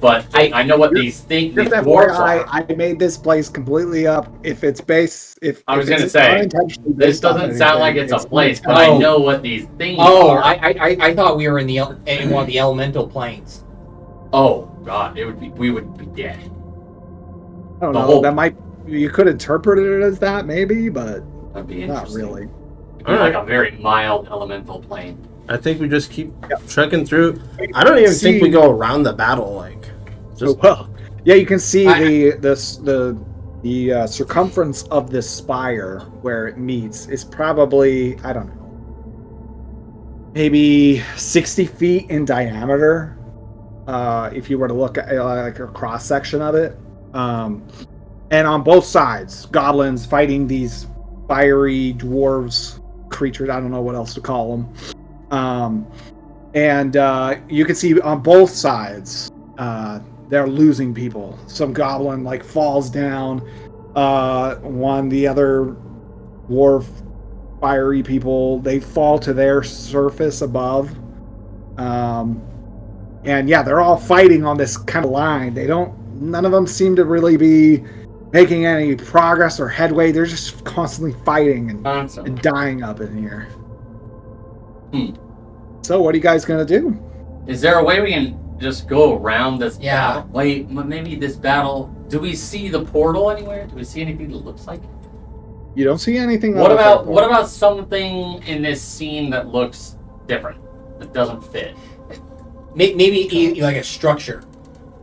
but I know what these things. These Just dwarves FYI, are. I made this place completely up. If it's I was if gonna it's say, unintentionally This based on doesn't sound like anything, it's a place, but I know what these things are. I thought we were in one of the elemental planes. Oh God, we would be dead. I don't the know. whole- You could interpret it as that, maybe, but That'd be not interesting. really. It'd be like a very mild elemental plane. I think we just keep trekking through. I don't even think we go around the battle. Like, just Well, yeah, you can see the circumference of this spire where it meets is probably, I don't know, maybe 60 feet in diameter. If you were to look at like a cross section of it, and on both sides, goblins fighting these fiery dwarves, creatures. I don't know what else to call them. And you can see on both sides, they're losing people. Some goblin like falls down. The other dwarf fiery people, they fall to their surface above. And yeah, they're all fighting on this kind of line. None of them seem to really be making any progress or headway. They're just constantly fighting and dying up in here. So what are you guys gonna do? Is there a way we can just go around this Yeah. battle? Wait, maybe this battle. Do we see the portal anywhere? Do we see anything that looks like it? You don't see anything. What about something in this scene that looks different, that doesn't fit, Maybe like a structure.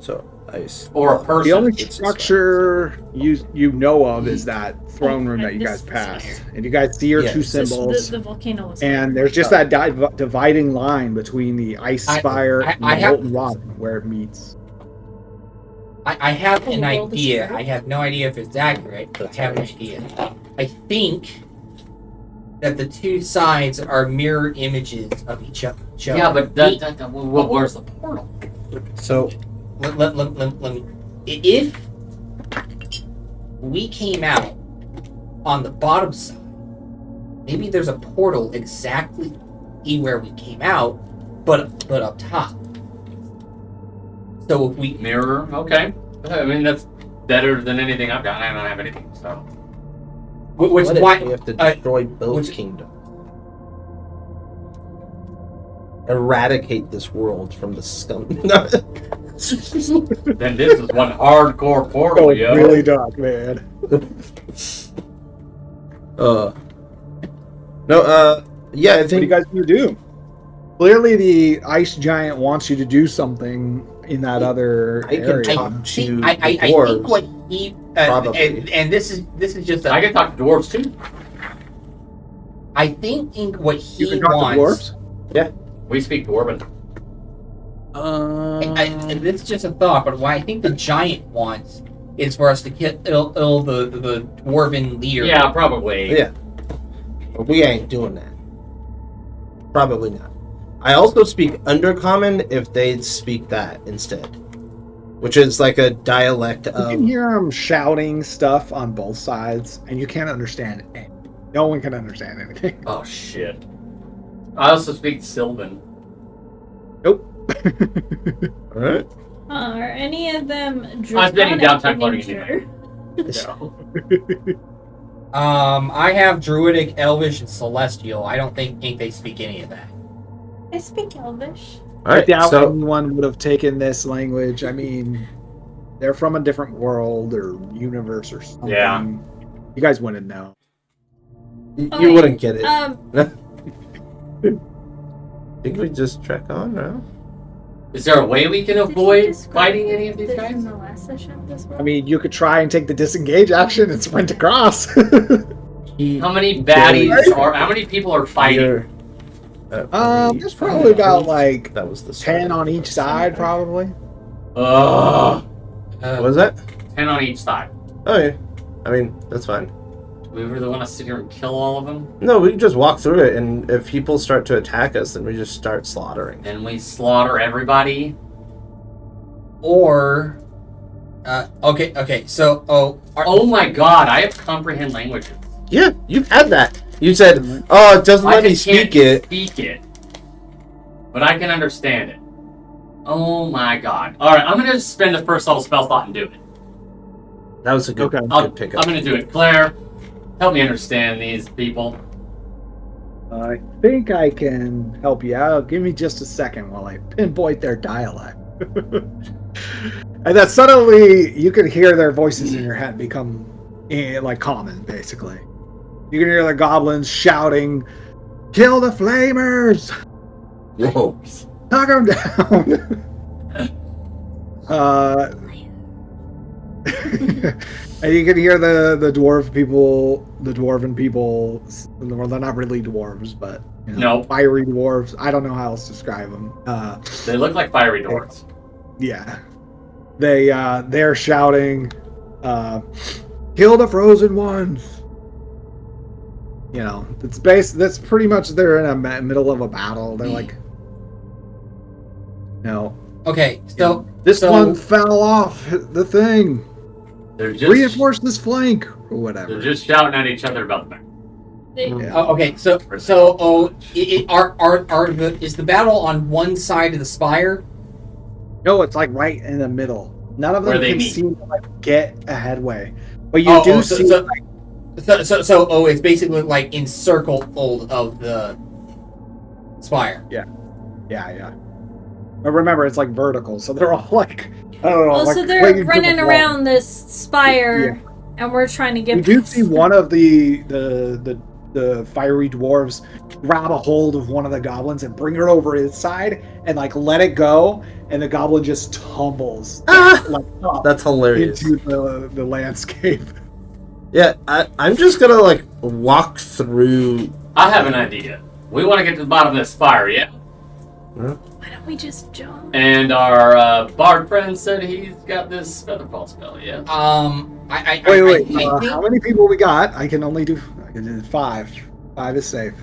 so ice. or a person? The only It's structure you know of is that throne room that you guys This passed, here. and you guys see your Yeah, two this- symbols. The volcano was And there's just that dividing line between the ice spire and the molten rock where it meets. I have an Well idea. described. I have no idea if it's accurate, but I have an idea. I think that the two sides are mirror images of each other. Yeah, but where's the portal? So Let me. If we came out on the bottom side, maybe there's a portal exactly where we came out, but up top. So if we Mirror, okay. I mean, that's better than anything I've got. I don't have anything, so. which what if why we have to destroy both which- kingdoms? Eradicate this world from the scum. Then this is one hardcore portal, Oh, yo. really dark, man. Yeah, I What are you think guys gonna do? Clearly, the ice giant wants you to do something in that other I can area. talk to I the think dwarves. what he Probably. and this is just I can talk to dwarves too. I think what You he can talk to wants. dwarves. We speak Dwarven. And this is just a thought, but what I think the giant wants is for us to kill the dwarven leader. Yeah, probably. Yeah. But we ain't doing that. Probably not. I also speak Undercommon if they'd speak that instead. Which is like a dialect You of... can hear them shouting stuff on both sides, and you can't understand anything. No one can understand anything. Oh, shit. I also speak Sylvan. Nope. Alright. Are any of them I'm spending draconic downtime in learning nature? I have Druidic, Elvish, and Celestial. I don't think they speak any of that. I speak Elvish. I Alright, doubt so... anyone would have taken this language. I mean, they're from a different world or universe or something. Yeah. You guys wouldn't know. You Okay, wouldn't get it. Think we just trek on now? Is there a way we can Did you avoid describe fighting any of these this guys? in the last session as well? I mean, you could try and take the disengage action and sprint across. How many baddies are? How many people are fighting? You're- There's probably about like that was the 10 on each side, probably. Ugh. What was that? 10 on each side. Oh yeah. I mean, that's fine. Do we really want to sit here and kill all of them? No, we can just walk through it, and if people start to attack us, then we just start slaughtering. And we slaughter everybody? Or, okay. So, Oh my god, I have comprehend languages. Yeah, you've had that. You said, "Oh, it doesn't let me speak it." Speak it. But I can understand it. Oh my god. Alright, I'm gonna just spend the first level spell slot and do it. That was a good, Okay. good pickup. I'm gonna do it. Claire, help me understand these people. I think I can help you out. Give me just a second while I pinpoint their dialect. And then suddenly you can hear their voices in your head become like common, basically. You can hear the goblins shouting, "Kill the flamers! Whoa. Knock them down!" And you can hear the dwarven people. Well, they're not really dwarves, but you know, No. fiery dwarves. I don't know how else to describe them. They look like fiery dwarves. Yeah, they're shouting, "Kill the frozen ones!" You know, that's pretty much they're in a middle of a battle. They're like, no, okay. So this one fell off the thing. They're just Reinforce this flank or whatever. They're just shouting at each other about the back. Yeah. okay. So is the battle on one side of the spire? No, it's like right in the middle. None of Where them they can meet. seem to like get a headway, but you do see. So it's basically like encircled of the spire. Yeah. But remember, it's like vertical, so they're all like, I don't know. Oh, like so they're clinging to running the wall. around this spire, and we're trying to get. You do past. see one of the fiery dwarves grab a hold of one of the goblins and bring her over his side and like let it go, and the goblin just tumbles like up That's hilarious. into the landscape. Yeah, I'm just gonna like walk through. I have an idea. We want to get to the bottom of this fire, yeah? Why don't we just jump? And our bard friend said he's got this featherfall spell. Yeah. Wait. I think, How many people we got? I can do 5. 5 is safe.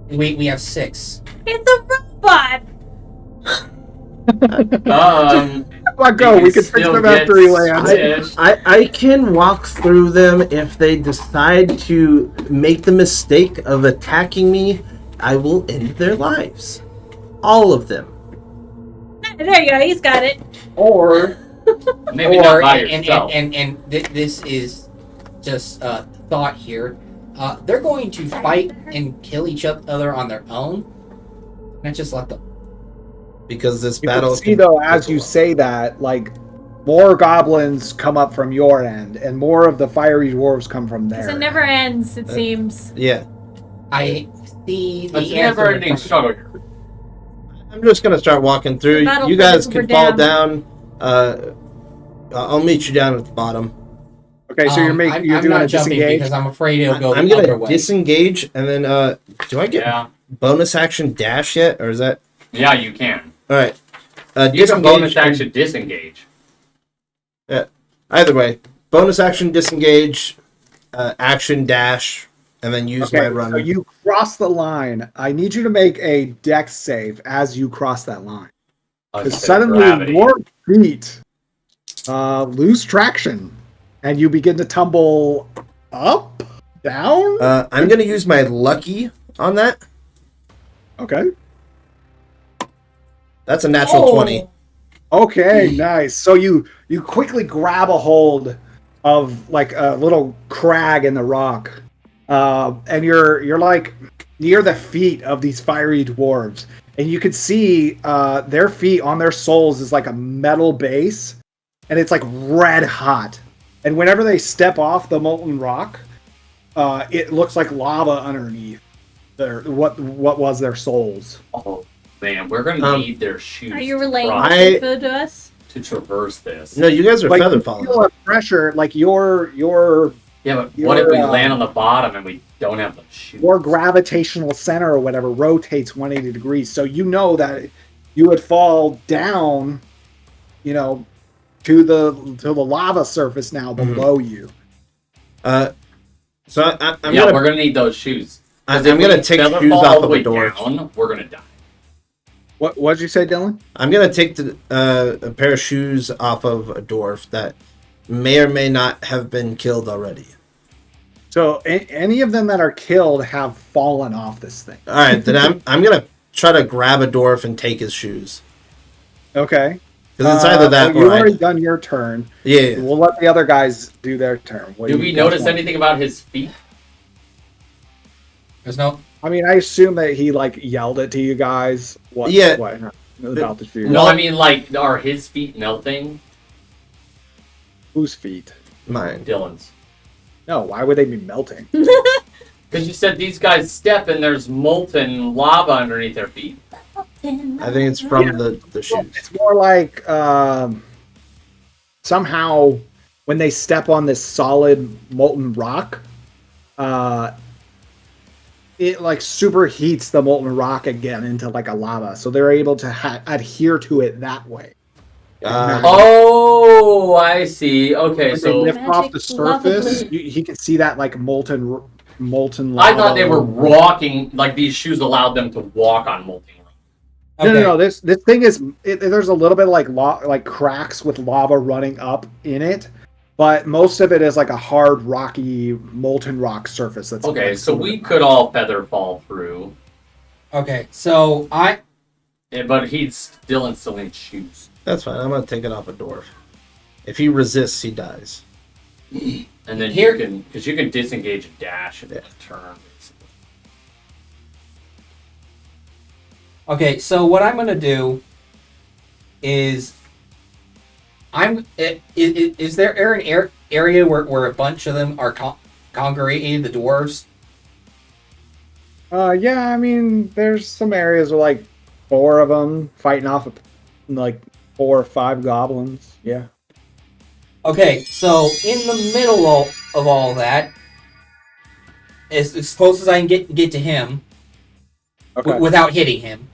we have 6. It's a robot. Let go. You We can fix still them get after he lands. squished. I can walk through them if they decide to make the mistake of attacking me. I will end their lives. All of them. There you go. He's got it. Or Maybe not by and yourself. this is just a thought here. They're going to fight and kill each other on their own. Not just let them. Because this You battle can see though, as you say that, like more goblins come up from your end, and more of the fiery dwarves come from Because there. it never ends, it seems. Yeah. I see the It's never answer. ending struggle here. I'm just gonna start walking through. The battle You guys for can the fall down. I'll meet you down at the bottom. Okay, so you're I'm doing not a jumping disengage. because I'm afraid it'll go I'm the other gonna way. disengage, and then do I get Yeah. bonus action dash yet, or is that Yeah, you can. all right? You can bonus and- action disengage. Either way, bonus action disengage, action dash, and then use my Okay, run. so you cross the line. I need you to make a dex save as you cross that line. Because suddenly Gravity. your feet lose traction, and you begin to tumble up, down. I'm gonna use my lucky on that. Okay. That's a natural 20. Okay, nice. So you quickly grab a hold of like a little crag in the rock, and you're like near the feet of these fiery dwarves, and you can see their feet on their soles is like a metal base, and it's like red hot. And whenever they step off the molten rock, it looks like lava underneath their what was their soles. Oh man, we're gonna need their shoes. Are you relaying to the info to us? traverse this. No, you guys are Like, feather you falling. feel a pressure, like your Yeah, but what if we Your, land on the bottom and we don't have the shoes? your gravitational center or whatever rotates 180 degrees, so you know that you would fall down, to the lava surface now below you. So I'm yeah, gonna we're gonna need those shoes. 'Cause I'm if we gonna take feather shoes fall off all the of way a door. down, we're gonna die. What did you say, Dylan? I'm gonna take a pair of shoes off of a dwarf that may or may not have been killed already. So any of them that are killed have fallen off this thing. All right, then I'm gonna try to grab a dwarf and take his shoes. Okay. Because it's either that you've or already done your turn. yeah. We'll let the other guys do their turn. What Do do we you guys notice want? anything about his feet? There's no. I mean, I assume that he yelled it to you guys. What about the shoes? No, I mean like, are his feet melting? Whose feet? Mine. Dylan's. No, why would they be melting? Because you said these guys step and there's molten lava underneath their feet. I think it's from the shoes. It's more like somehow when they step on this solid molten rock, it like superheats the molten rock again into like a lava, so they're able to adhere to it that way. Oh, I see. Okay, When they so lift off the Magic lava surface, glue. he can see that like molten lava. I thought they were walking, like these shoes allowed them to walk on molten rock. No. This thing is there's a little bit of like cracks with lava running up in it, but most of it is like a hard, rocky, molten rock surface. That's Okay, like so we could all feather fall through, Okay, so but Dylan still needs shoes. That's fine. I'm gonna take it off a dwarf. If he resists, he dies. And then Here- you can disengage and dash and turn. Basically. Okay, so what I'm gonna do is is there an area where a bunch of them are congregated, the dwarves? Yeah, I mean, there's some areas with like 4 of them fighting off like 4 or 5 goblins. Yeah. Okay, so in the middle of all that, as close as I can get to him, Okay. Without hitting him,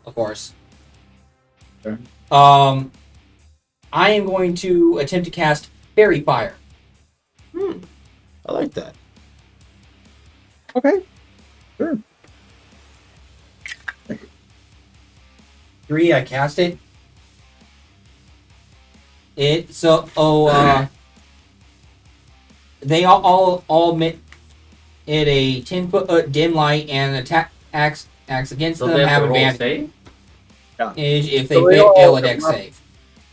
of course. Okay. I am going to attempt to cast Fairy Fire. I like that. Okay. Sure. 3, I cast it. They all met at a 10-foot dim light, and attack acts against So them they have have to roll a advantage save? if they So they fail all a dex have- save.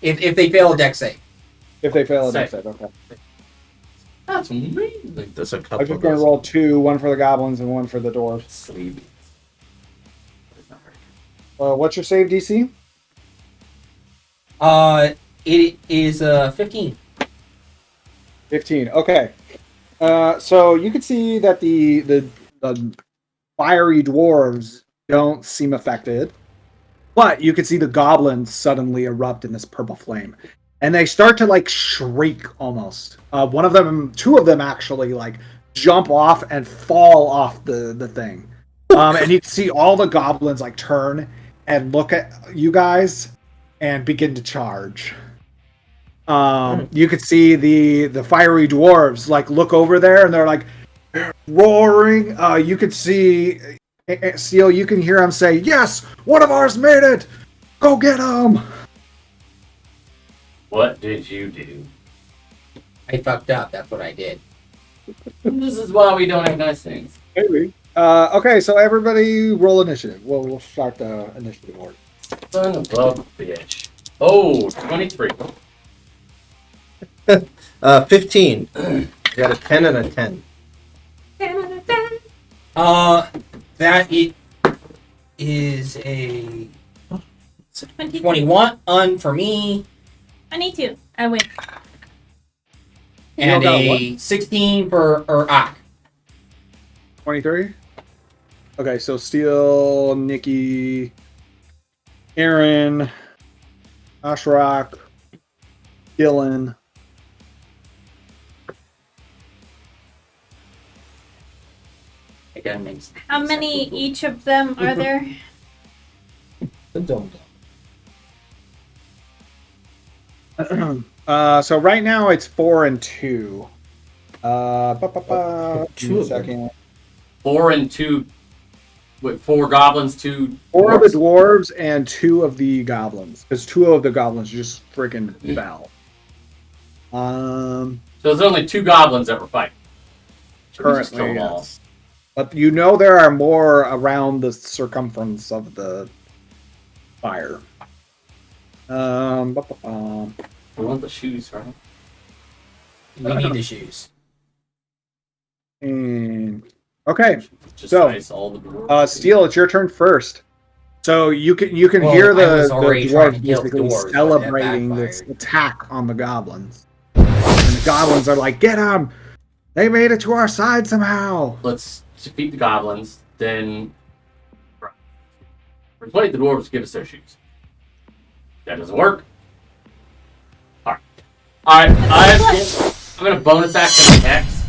If they fail a dex save. If they fail a Save. dex save, okay. That's amazing. There's a I'm couple just of going to those. roll 2, one for the goblins and one for the dwarves. Sleepy. It's not very good. What's your save DC? It is 15. 15. Okay. So you can see that the fiery dwarves don't seem affected, but you can see the goblins suddenly erupt in this purple flame, and they start to like shriek almost. Two of them actually like jump off and fall off the thing, and you can see all the goblins like turn and look at you guys and begin to charge. You could see the fiery dwarves like look over there and they're like roaring. You could see Steel. You can hear him say, "Yes, one of ours made it. Go get him." What did you do? I fucked up. That's what I did. This is why we don't have nice things. Maybe. Okay, so everybody roll initiative. We'll start the initiative order. Son of a bitch. Oh, 23. 15. Got a 10 and a 10. That it is a 21 for me, 22. I win. and You got a 16 for Ak. 23. Okay, so Steel, Nikki, Aaron, Ashrak, Gillen. I gotta make How many each of them are there? The dome. So right now it's 4 and 2. Two Give me a of them. second. 4 and 2. Wait, 4 goblins, 2. 4 of the dwarves? dwarves and 2 of the goblins. Because 2 of the goblins just freaking fell. So there's only 2 goblins that were fighting. Should we just kill Currently, them all? yes. But you know there are more around the circumference of the fire. We want the shoes, right? We need the shoes. And okay, Just So, ice all the dwarves. Steel, it's your turn first. So you can Well, hear I the was already trying to dwarves kill basically dwarves, but that celebrating this backfired. attack on the goblins, and the goblins are like, "Get them! They made it to our side somehow." Let's defeat the goblins, then persuade the dwarves to give us their shoes. That doesn't work. Alright, I'm gonna bonus action X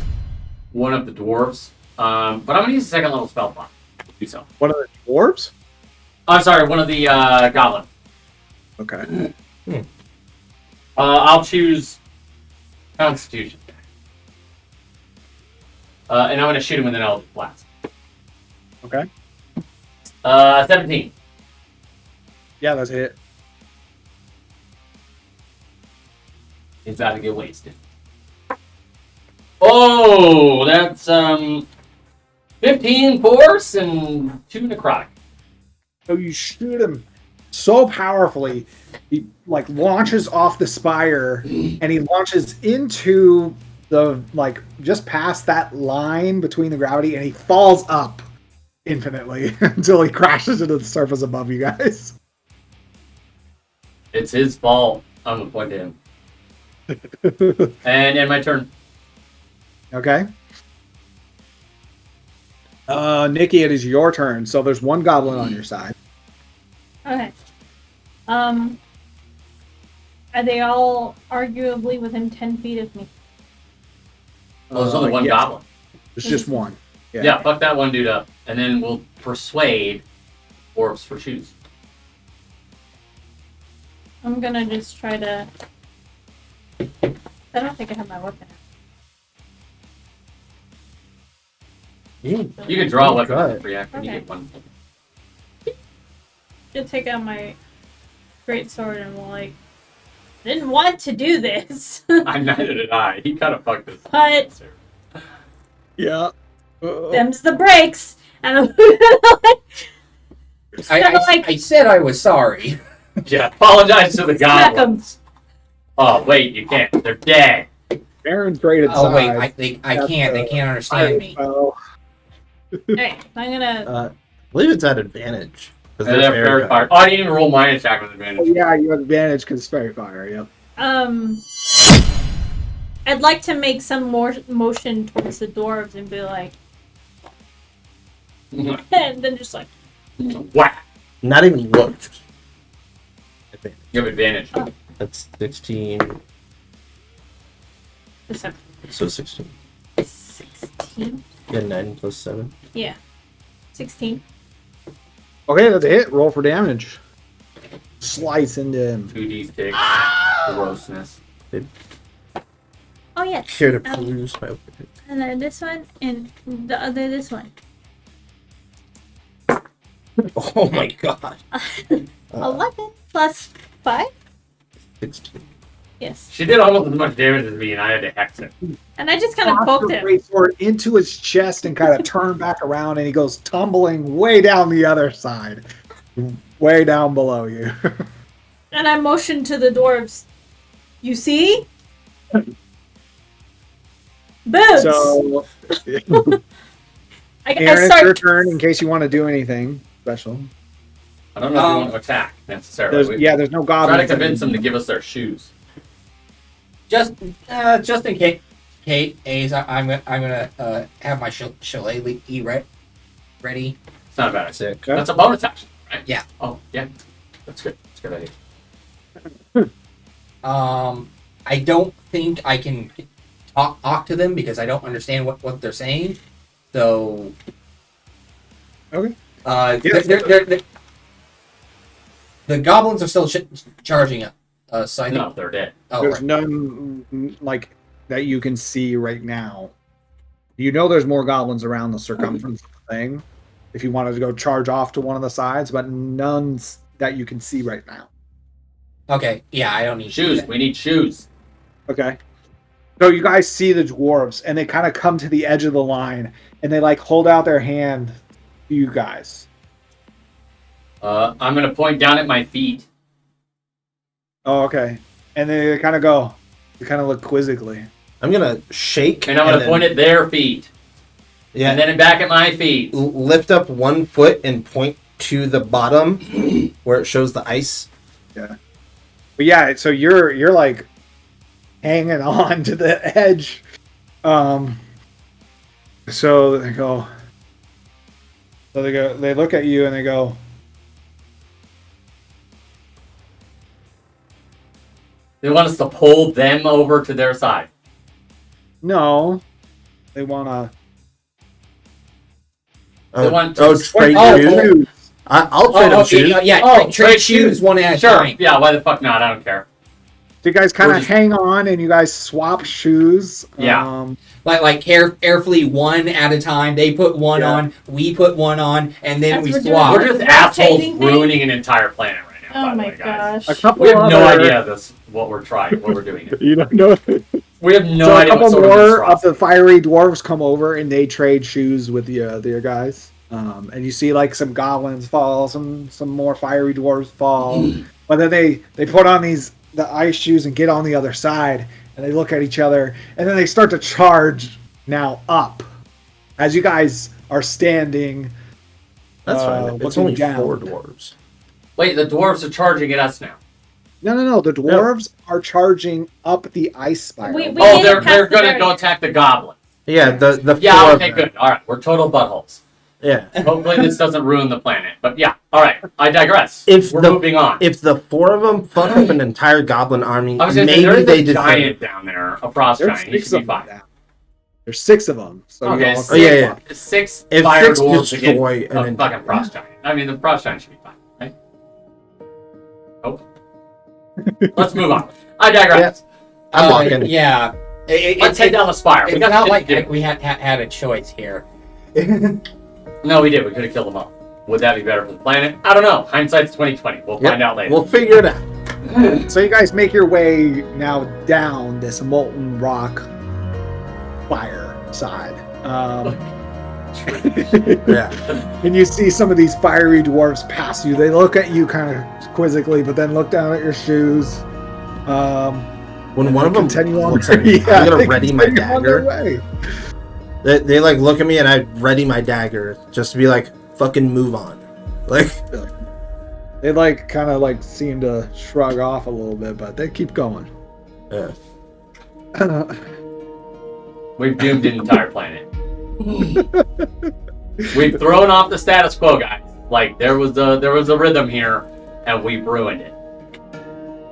one of the dwarves. But I'm gonna use a second level spell slot. Do so. One of the dwarves. I'm sorry, one of the goblins. Okay. I'll choose Constitution. And I'm gonna shoot him with an Eldritch Blast. Okay. 17. Yeah, that's it. He's about to get wasted. Oh, that's 15 force and 2 necrotic. So you shoot him so powerfully, he like launches off the spire, and he launches into the like just past that line between the gravity, and he falls up infinitely until he crashes into the surface above you guys. It's his fault. I'm gonna point to him. And end my turn. Okay. Nikki, it is your turn. So there's one goblin on your side. Okay. Are they all arguably within 10 feet of me? Oh, there's only one yes. goblin. There's just one. Yeah, fuck that one dude up. And then we'll persuade orbs for shoes. I'm gonna just try to. I don't think I have my weapon. You can draw a weapon Try it. for free after you Okay. get one. Just take out my great sword and we'll like. Didn't want to do this, Neither did I. He kind of fucked this. but Yeah. them's the breaks, and I'm I said I was sorry. Yeah, apologize to the smack 'em. goblins. Oh, wait, you can't. They're dead. Aaron's traded Oh wait, sides. I can't. They can't understand me. Well, Alright, I'm gonna. I believe it's at advantage. 'cause They're they're fairy fire. Oh, I didn't even roll my attack with advantage. yeah, you have advantage because fairy fire. Yep. I'd like to make some more motion towards the dwarves and be like, and then just like, Whack. Not even look. Just advantage. You have advantage. That's 16. So 16. 16. Yeah, 9 plus 7. Yeah, 16. Okay, that's a hit. Roll for damage. Slice into him. 2d6. Grossness. Oh yeah, Here to peruse my weapon. and then this one and the other this one. Oh my god. 11 plus 5. 16. Yes, She did almost as much damage as me, and I had to hex it. and I just kind of poked him. Great sword into his chest and kind of turn back around, and he goes tumbling way down the other side, way down below you. And I motioned to the dwarves. You see? Boots! So, I Aaron, it's start. your turn in case you want to do anything special. I don't know if you want to attack necessarily. There's no Try goblins. to convince them to give us their shoes. Just in case, I'm gonna have my shillelagh ready. It's not a bad idea. Sick. Okay. That's a bonus action, right? Yeah. Oh, yeah. That's good. That's a good idea. I don't think I can talk to them because I don't understand what they're saying. So, Okay. they're, the goblins are still charging us. So I think. No, they're dead. Oh, There's right. none like that you can see right now. You know there's more goblins around the circumference of the thing if you wanted to go charge off to one of the sides, but none that you can see right now. Okay. Yeah, I don't need Shoes. We need shoes. Okay. So you guys see the dwarves, and they kind of come to the edge of the line, and they like hold out their hand to you guys. I'm going to point down at my feet. Oh, okay. And they kind of go, they kind of look quizzically. I'm gonna shake. And I'm going to point at their feet. Yeah. And then back at my feet. Lift up one foot and point to the bottom where it shows the ice. Yeah. But yeah, so you're like hanging on to the edge. So they go. So they go. They look at you and they go. They want us to pull them over to their side. No, they wanna. They want to trade Oh, shoes. I'll trade them shoes. Trade shoes one at a Sure. time. Yeah, why the fuck not? I don't care. So you guys kind We're of just- hang on and you guys swap shoes. Yeah. Like carefully one at a time. They put one Yeah. on, we put one on, and then That's we what we're swap. We're just That assholes changing thing? ruining an entire planet right now. Oh by the my way, guys. gosh. A couple. We have no other- idea this what we're trying, what we're doing. You don't know. We have no So a idea what couple sort of more of atrocity. the fiery dwarves come over and they trade shoes with the other guys. And you see like some goblins fall, some more fiery dwarves fall. But then they put on the ice shoes and get on the other side and they look at each other and then they start to charge now up. As you guys are standing. That's fine. It's looking only down. 4 dwarves. Wait, the dwarves are charging at us now. No. The dwarves are charging up the ice spiral. We Oh, made they're it past the going to barrier. go attack the goblin. Yeah, the Yeah, 4 okay, of them. good. All right, we're total buttholes. Yeah. Hopefully this doesn't ruin the planet. But yeah, all right, I digress. If We're the- moving on. If the 4 of them fuck up an entire goblin army, I was going to say, maybe there's they a defend. giant down there, a frost There's giant. He 6 should of be them fine. now. There's 6 of them. So Okay, you all- Oh, yeah. 6 If fire 6 dwarves destroy against an a entire- fucking frost giant. I mean, the frost giant should be fine, right? Oh. Let's move on. I digress. I'm walking. Yeah. Let's head down the spire. It's We got not shit to like do. we had a choice here. No, we did. We could have killed them all. Would that be better for the planet? I don't know. Hindsight's 2020. We'll find out later. We'll figure it out. So you guys make your way now down this molten rock fire side. Yeah. And you see some of these fiery dwarves pass you. They look at you kind of quizzically, but then look down at your shoes. When one of them continue on. looks at me, Yeah, I'm gonna they ready my continue on their dagger. way. They like look at me and I ready my dagger just to be like, fucking move on. Like, They like kind of like seem to shrug off a little bit, but they keep going. yeah. We've doomed an entire planet. We've thrown off the status quo, guys. Like there was a rhythm here, and we've ruined it.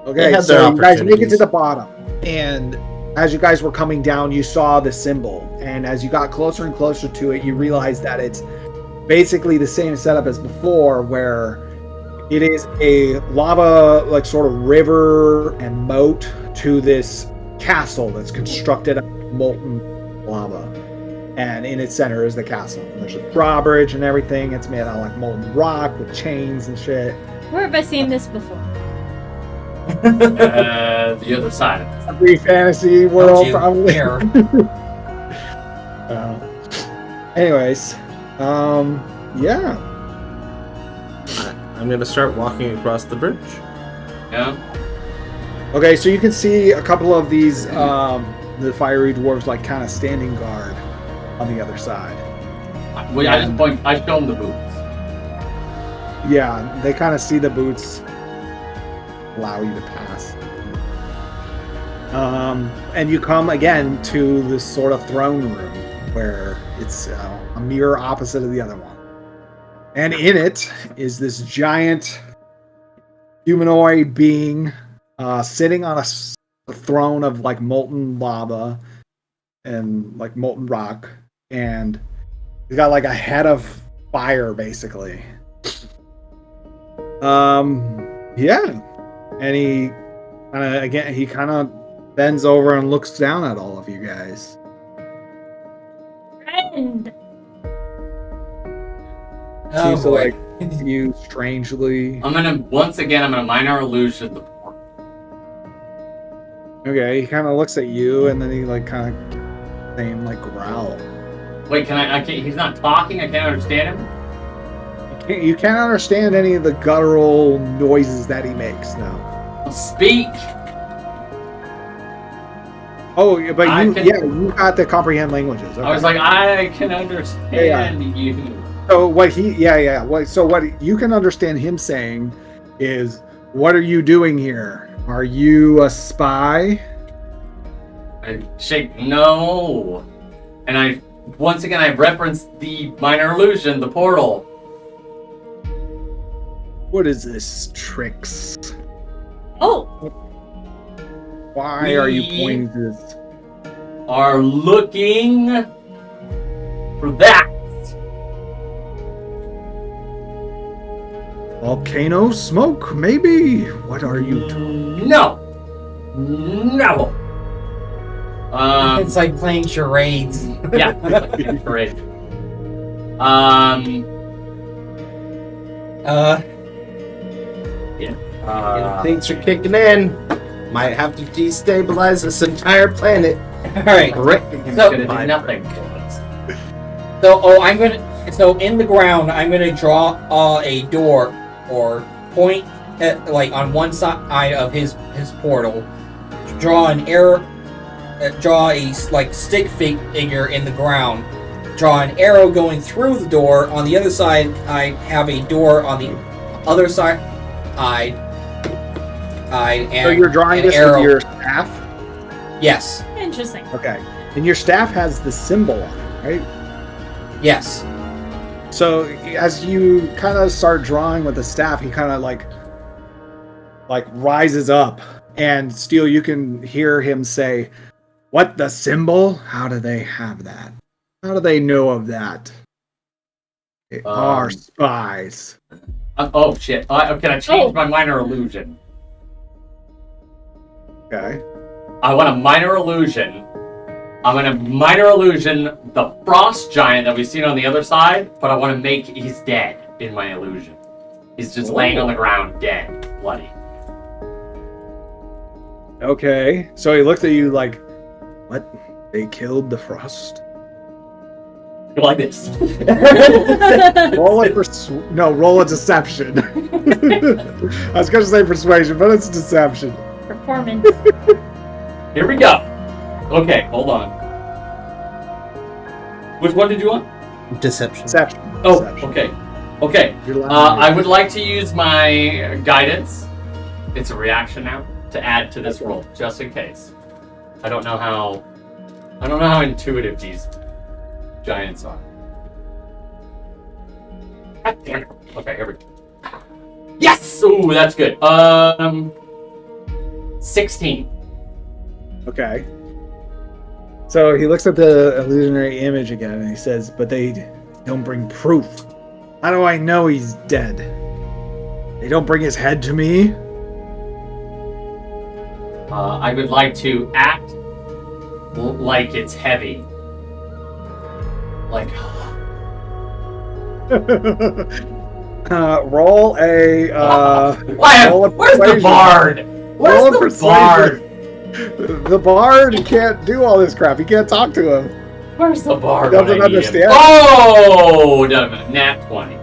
Okay, had so their you guys make it to opportunities. the bottom, and as you guys were coming down, you saw the symbol, and as you got closer and closer to it, you realized that it's basically the same setup as before, where it is a lava, like sort of river and moat to this castle that's constructed of molten lava. And in its center is the castle. And there's a drawbridge and everything. It's made out of like molten rock with chains and shit. Where have I seen this before? The other side of it. Every fantasy world, you probably. care? Anyways, yeah. I'm gonna start walking across the bridge. Yeah. Okay, so you can see a couple of these, the fiery dwarves, like kind of standing guard on the other side. I show them the boots. Yeah, they kind of see the boots allow you to pass. And you come again to this sort of throne room where it's a mirror opposite of the other one. And in it is this giant humanoid being sitting on a throne of like molten lava and like molten rock. And he's got like a head of fire basically. Yeah. And he kind of bends over and looks down at all of you guys. Friend. Oh Seems to boy. like you strangely. I'm gonna minor illusion the port. Okay, he kind of looks at you and then he like kind of same like growl. Wait, I can't. He's not talking. I can't understand him. You can't understand any of the guttural noises that he makes now. Speak. Oh, yeah, but I you can- you got to comprehend languages. I was like, I can understand you. so what what you can understand him saying is, "What are you doing here? Are you a spy?" I shake no, and I once again I reference the minor illusion, the portal. What is this, tricks? Oh, Why are you We- pointing to this? Are looking for that. Volcano smoke, maybe? What are you talking? No. It's like playing charades. Yeah. Great. Things are kicking in. Might have to destabilize this entire planet. All right. Right. So, Gonna do nothing. So in the ground, I'm gonna draw a door or point at, like on one side of his portal. Draw an arrow. Draw a like stick figure in the ground. Draw an arrow going through the door. On the other side, I have a door on the other side. And So you're drawing an this arrow. with your staff? Yes. interesting. Okay. And your staff has the symbol on it, right? Yes. So as you kind of start drawing with the staff, he kind of like rises up, and Steel, you can hear him say, "What, the symbol? How do they have that? How do they know of that?" They are spies. Oh shit! Can I change my minor illusion? Okay. I want a minor illusion. I'm gonna minor illusion the frost giant that we've seen on the other side, but I want to make he's dead in my illusion. He's just laying on the ground, dead, bloody. Okay. So he looked at you like, what? They killed the frost? Go like this. Roll a roll a deception. I was gonna say persuasion, but it's deception. Performance. Here we go. Okay, hold on. Which one did you want? Deception. Deception. Oh, Deception. okay. Okay. I would like to use my guidance. It's a reaction now to add to this roll, just in case. I don't know how intuitive these giants are. God damn it. Okay, here we go. Yes! Ooh, that's good. 16. Okay. So he looks at the illusionary image again and he says, but they don't bring proof. How do I know he's dead? They don't bring his head to me? I would like to act like it's heavy. Like... Roll a... Where's the bard? Where's the bard? The bard can't do all this crap. He can't talk to him. Where's the bard? Doesn't understand. Oh, nat 20.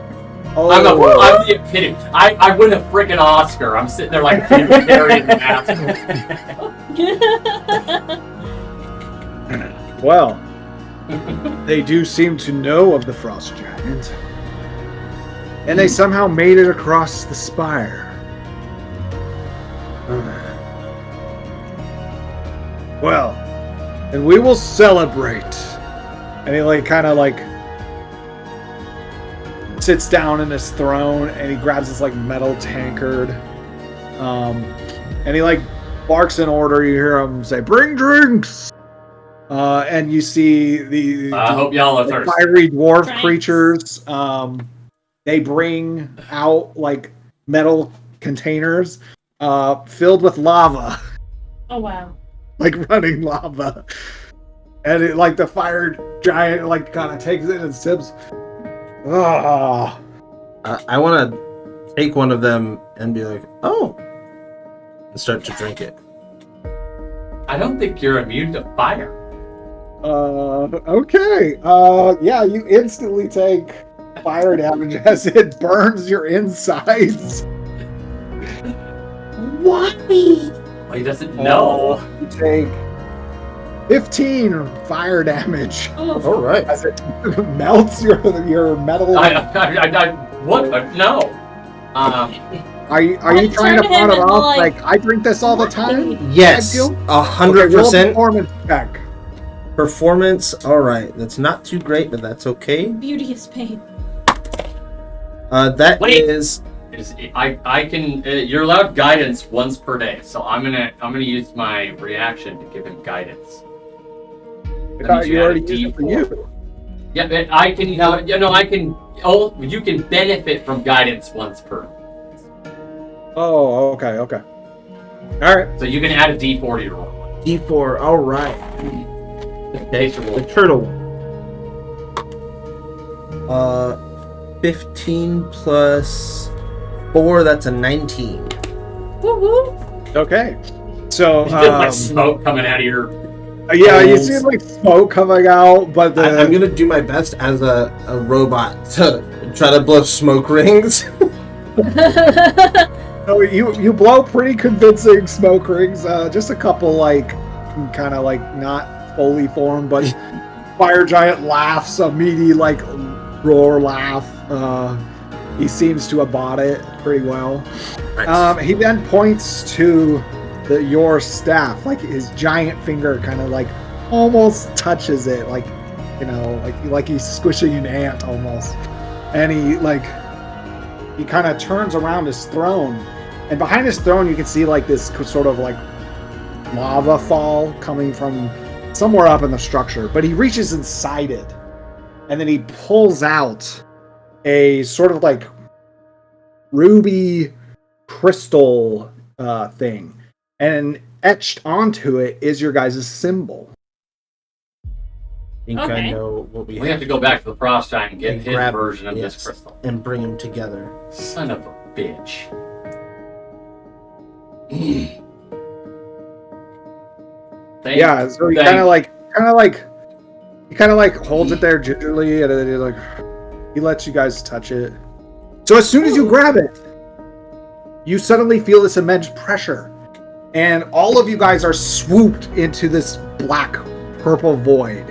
Oh. I'm the epitome. I win a freaking Oscar. I'm sitting there like carrying the mask. Well, they do seem to know of the frost giant. And they somehow made it across the spire. Well, and we will celebrate. And he kind of sits down in his throne and he grabs this metal tankard. And he barks an order. You hear him say, "Bring drinks!" And you see the I hope y'all are thirsty. fiery dwarf Drinks. creatures. They bring out metal containers filled with lava. Oh wow. Running lava. And it the fire giant kind of takes it and sips. Ah. I want to take one of them and be like, oh, and start to drink it. I don't think you're immune to fire. Okay. Yeah, you instantly take fire damage as it burns your insides. What? Well, he doesn't know. You take 15 fire damage Oh. All right. as it melts your metal. What? No. Are you I trying to turn to him pawn it and off? like, I drink this all the time. Yes, I feel- 100%. Performance check. Performance. All right. That's not too great, but that's okay. Beauty is pain. That Wait. is. I can. You're allowed guidance once per day, so I'm gonna use my reaction to give him guidance. I thought you already used it for you. Yeah, but I can. I can. Oh, you can benefit from guidance once per. Oh, okay. All right. So you can add a D4 to your roll. D4. All right. Okay, so The turtle one. 15 plus 4. That's a 19. Woo-hoo. Okay. So you get smoke coming out of your. yeah, you holes. see smoke coming out, but I'm gonna do my best as a robot to try to blow smoke rings. no, you blow pretty convincing smoke rings. Just a couple kind of not fully formed, but fire giant laughs, a meaty roar laugh. He seems to have bought it pretty well. Nice. He then points to your staff, his giant finger kind of almost touches it, like he's squishing an ant almost. And he kind of turns around his throne, and behind his throne you can see this sort of lava fall coming from somewhere up in the structure. But he reaches inside it, and then he pulls out a sort of like ruby crystal thing, and etched onto it is your guys' symbol. I think I Okay. know what we We have to go back to the frost giant and get And his grab- version of yes. this crystal. and bring them together. Son of a bitch. Yeah, so he thank- kind of like holds it there gingerly, and then he lets you guys touch it. So as soon as you grab it, you suddenly feel this immense pressure, and all of you guys are swooped into this black purple void.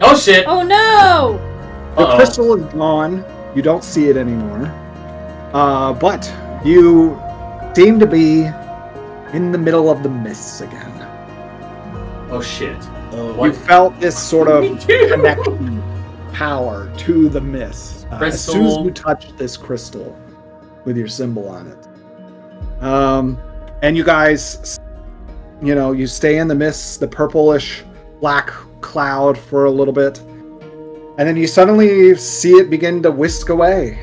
Oh shit! Oh no! The Uh-oh. crystal is gone. You don't see it anymore. But you seem to be in the middle of the mists again. Oh shit! Oh, You felt this sort of connection power to the mist as soon as Crystal. you touched this crystal with your symbol on it. And you guys, you stay in the mist, the purplish black cloud for a little bit, and then you suddenly see it begin to whisk away,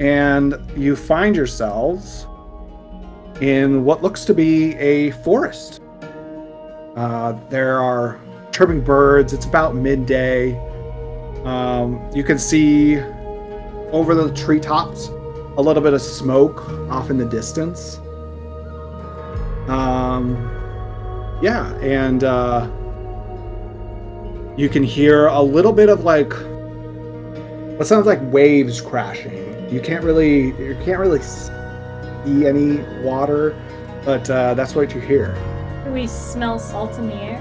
and you find yourselves in what looks to be a forest. There are chirping birds. It's about midday. You can see over the treetops a little bit of smoke off in the distance. And you can hear a little bit of like what sounds like waves crashing. You can't really see any water, but that's what you hear. Do we smell salt in the air?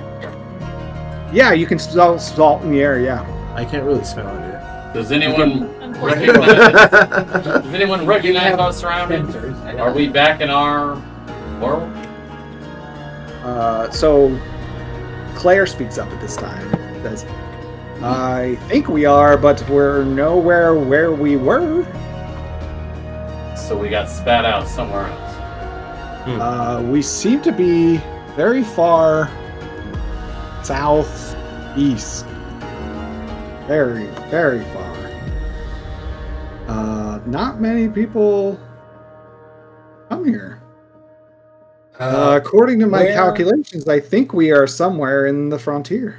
Yeah, you can smell salt in the air. Yeah. I can't really smell it. Does anyone Unfortunately. recognize? Does anyone recognize our surroundings? Are we back in our world? So Claire speaks up at this time. Says, "I think we are, but we're nowhere where we were. So we got spat out somewhere else. We seem to be very far southeast. Very, very far. Not many people come here. According to my where- calculations, I think we are somewhere in the frontier.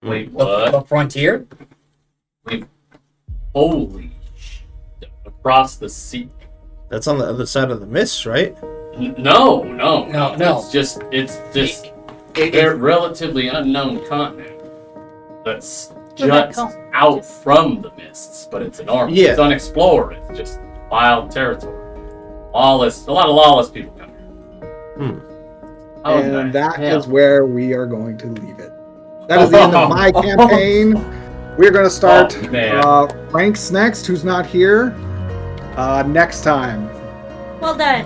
Wait, The what? frontier? Holy shit. Across the sea. That's on the other side of the mist, right? No. No. It's just It- a relatively unknown continent that's Where'd that juts come? out Just- from the mists, but it's enormous. Yeah. It's unexplored. It's just wild territory. Lawless, a lot of lawless people come here. Oh, And that hell. is where we are going to leave it. That is the end of my campaign. We're going to start Oh, man. Frank's next, who's not here, next time. Well done.